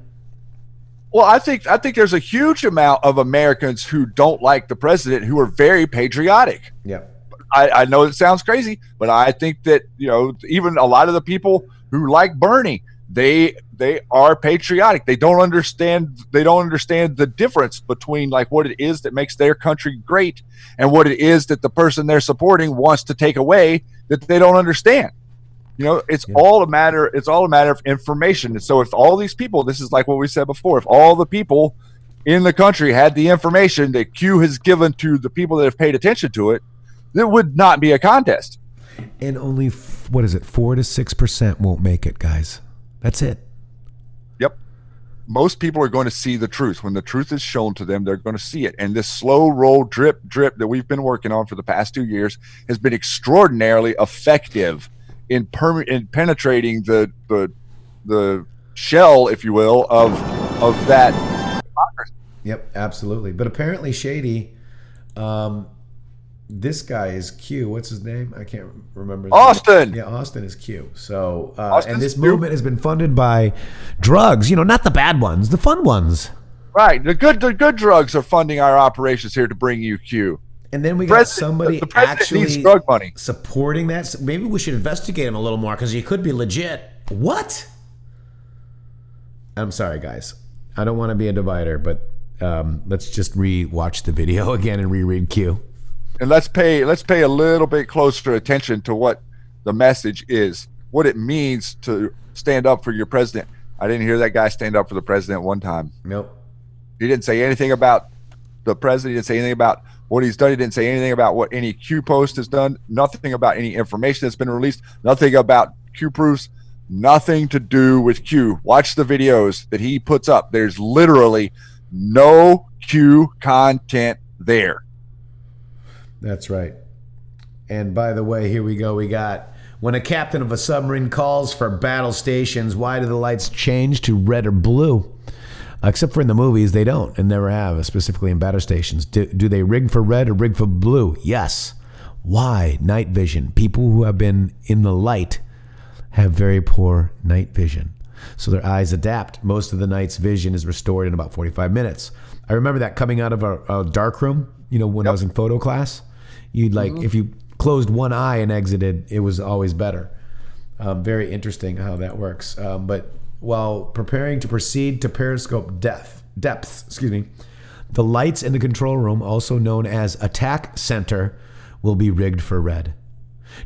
Speaker 2: Well, I think there's a huge amount of Americans who don't like the president who are very patriotic.
Speaker 1: Yeah.
Speaker 2: I know it sounds crazy, but I think that, even a lot of the people who like Bernie, they are patriotic. They don't understand the difference between like what it is that makes their country great and what it is that the person they're supporting wants to take away that they don't understand. It's all a matter of information. And so if all these people, this is like what we said before, if all the people in the country had the information that Q has given to the people that have paid attention to it, there would not be a contest.
Speaker 1: And only 4 to 6% won't make it, guys. That's it.
Speaker 2: Yep. Most people are going to see the truth. When the truth is shown to them, they're going to see it. And this slow roll drip that we've been working on for the past 2 years has been extraordinarily effective in penetrating the shell, if you will, of that democracy.
Speaker 1: Yep, absolutely. But apparently, Shady, this guy is Q. What's his name? I can't remember.
Speaker 2: Austin.
Speaker 1: Yeah, Austin is Q. So,
Speaker 2: Austin's
Speaker 1: and this
Speaker 2: Q.
Speaker 1: movement has been funded by drugs. Not the bad ones, the fun ones.
Speaker 2: Right. The good drugs are funding our operations here to bring you Q.
Speaker 1: And then we got somebody
Speaker 2: the president
Speaker 1: actually
Speaker 2: needs drug money.
Speaker 1: supporting that. Maybe we should investigate him a little more because he could be legit. What? I'm sorry, guys. I don't want to be a divider, but let's just re-watch the video again and reread Q.
Speaker 2: And let's pay a little bit closer attention to what the message is, what it means to stand up for your president. I didn't hear that guy stand up for the president one time.
Speaker 1: Nope.
Speaker 2: He didn't say anything about the president. He didn't say anything about what he's done. He didn't say anything about what any Q post has done. Nothing about any information that's been released. Nothing about Q proofs. Nothing to do with Q. Watch the videos that he puts up. There's literally no Q content there.
Speaker 1: That's right. And by the way, here we go. We got, when a captain of a submarine calls for battle stations, why do the lights change to red or blue? Except for in the movies, they don't and never have, specifically in battle stations. Do they rig for red or rig for blue? Yes. Why? Night vision. People who have been in the light have very poor night vision. So their eyes adapt. Most of the night's vision is restored in about 45 minutes. I remember that coming out of a dark room, when I was in photo class. You'd if you closed one eye and exited, it was always better. Very interesting how that works. But while preparing to proceed to periscope depths, the lights in the control room, also known as attack center, will be rigged for red.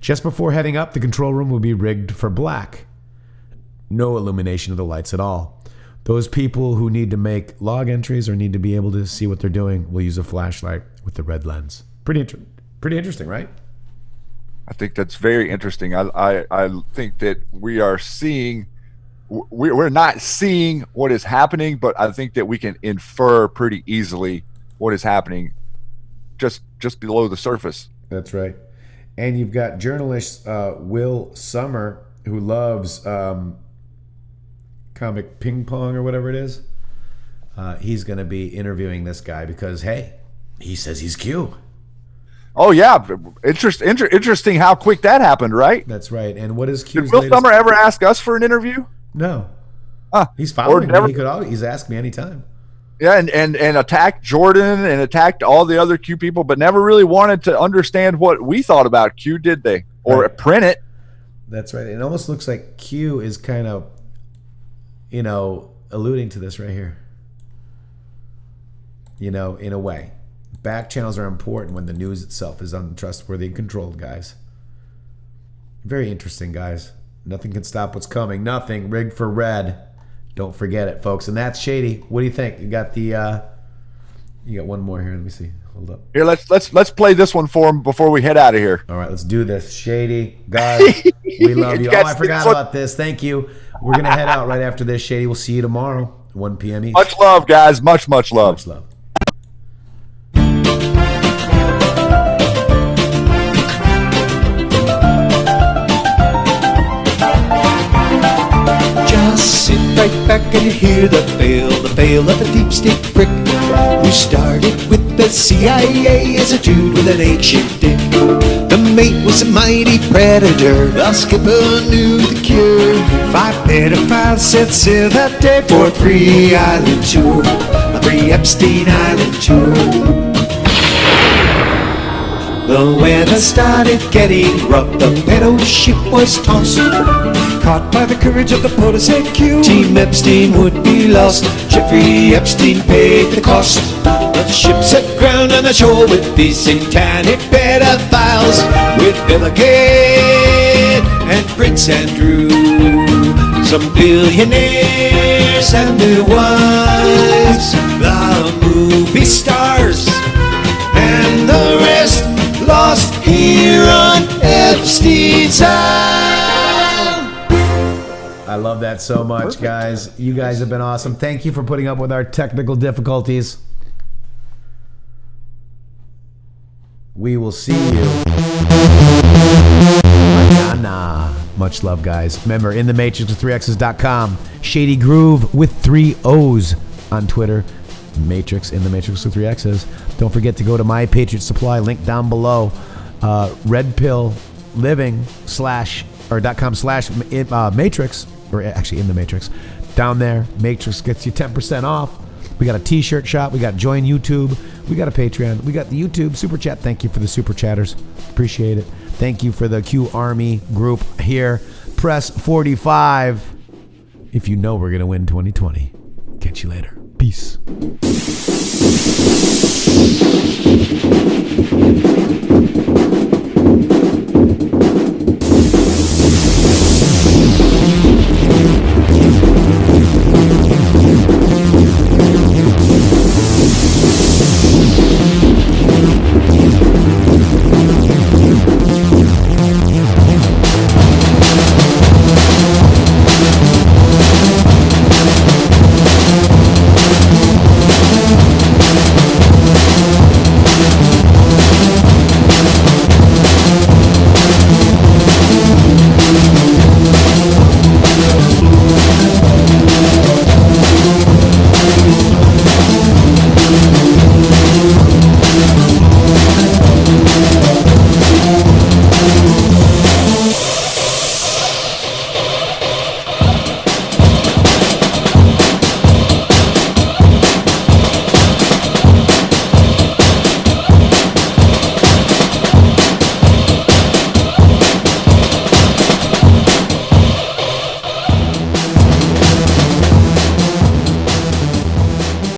Speaker 1: Just before heading up, the control room will be rigged for black. No illumination of the lights at all. Those people who need to make log entries or need to be able to see what they're doing will use a flashlight with the red lens. Pretty interesting, right?
Speaker 2: I think that's very interesting. I think that we are seeing, we're not seeing what is happening, but I think that we can infer pretty easily what is happening just below the surface.
Speaker 1: That's right. And you've got journalist Will Summer, who loves comic ping pong or whatever it is. He's going to be interviewing this guy because, hey, he says he's Q.
Speaker 2: Oh, yeah. Interesting how quick that happened, right?
Speaker 1: That's right. And what is Q's
Speaker 2: Did Will Summer ever ask us for an interview?
Speaker 1: No. He's following me. He's asked me anytime.
Speaker 2: Yeah, and attacked Jordan and attacked all the other Q people, but never really wanted to understand what we thought about Q, did they? Or print it.
Speaker 1: That's right. It almost looks like Q is kind of, alluding to this right here. In a way. Back channels are important when the news itself is untrustworthy and controlled, guys. Very interesting, guys. Nothing can stop what's coming. Nothing. Rigged for red. Don't forget it, folks. And that's Shady. What do you think? You got you got one more here. Let me see. Hold up.
Speaker 2: Here, let's play this one for him before we head out of here.
Speaker 1: All right, let's do this. Shady, guys, we love you. Oh, I forgot about this. Thank you. We're gonna head out right after this. Shady, we'll see you tomorrow, 1 p.m. East.
Speaker 2: Much love, guys. Much love.
Speaker 1: Much love.
Speaker 7: Sit right back and hear the veil of a deep state prick who started with the CIA as a dude with an eight-shaped dick. The mate was a mighty predator, the skipper knew the cure. 5 pedophiles set sail that day for a free island tour, a free Epstein Island tour. The weather started getting rough, the pedo ship was tossed. Caught by the courage of the police and Q, Team Epstein would be lost. Jeffrey Epstein paid the cost. The ship set ground on the shore with these satanic pedophiles, with Bill Gates and Prince Andrew, some billionaires and their wives, the movie stars, and the rest lost here on Epstein's Island.
Speaker 1: I love that so much, guys. You guys have been awesome. Thank you for putting up with our technical difficulties. We will see you. Mañana. Much love, guys. Remember, intheMatrixx with 3x's.com. Shady Grooove with 3 O's on Twitter. Matrixxx, intheMatrixx with 3 X's. Don't forget to go to My Patriots Supply, link down below. redpill.com/Matrixx, or actually intheMatrixx. Down there, Matrixx gets you 10% off. We got a t-shirt shop. We got Join YouTube. We got a Patreon. We got the YouTube Super Chat. Thank you for the Super Chatters. Appreciate it. Thank you for the Q Army group here. Press 45 if you know we're going to win 2020. Catch you later. Peace.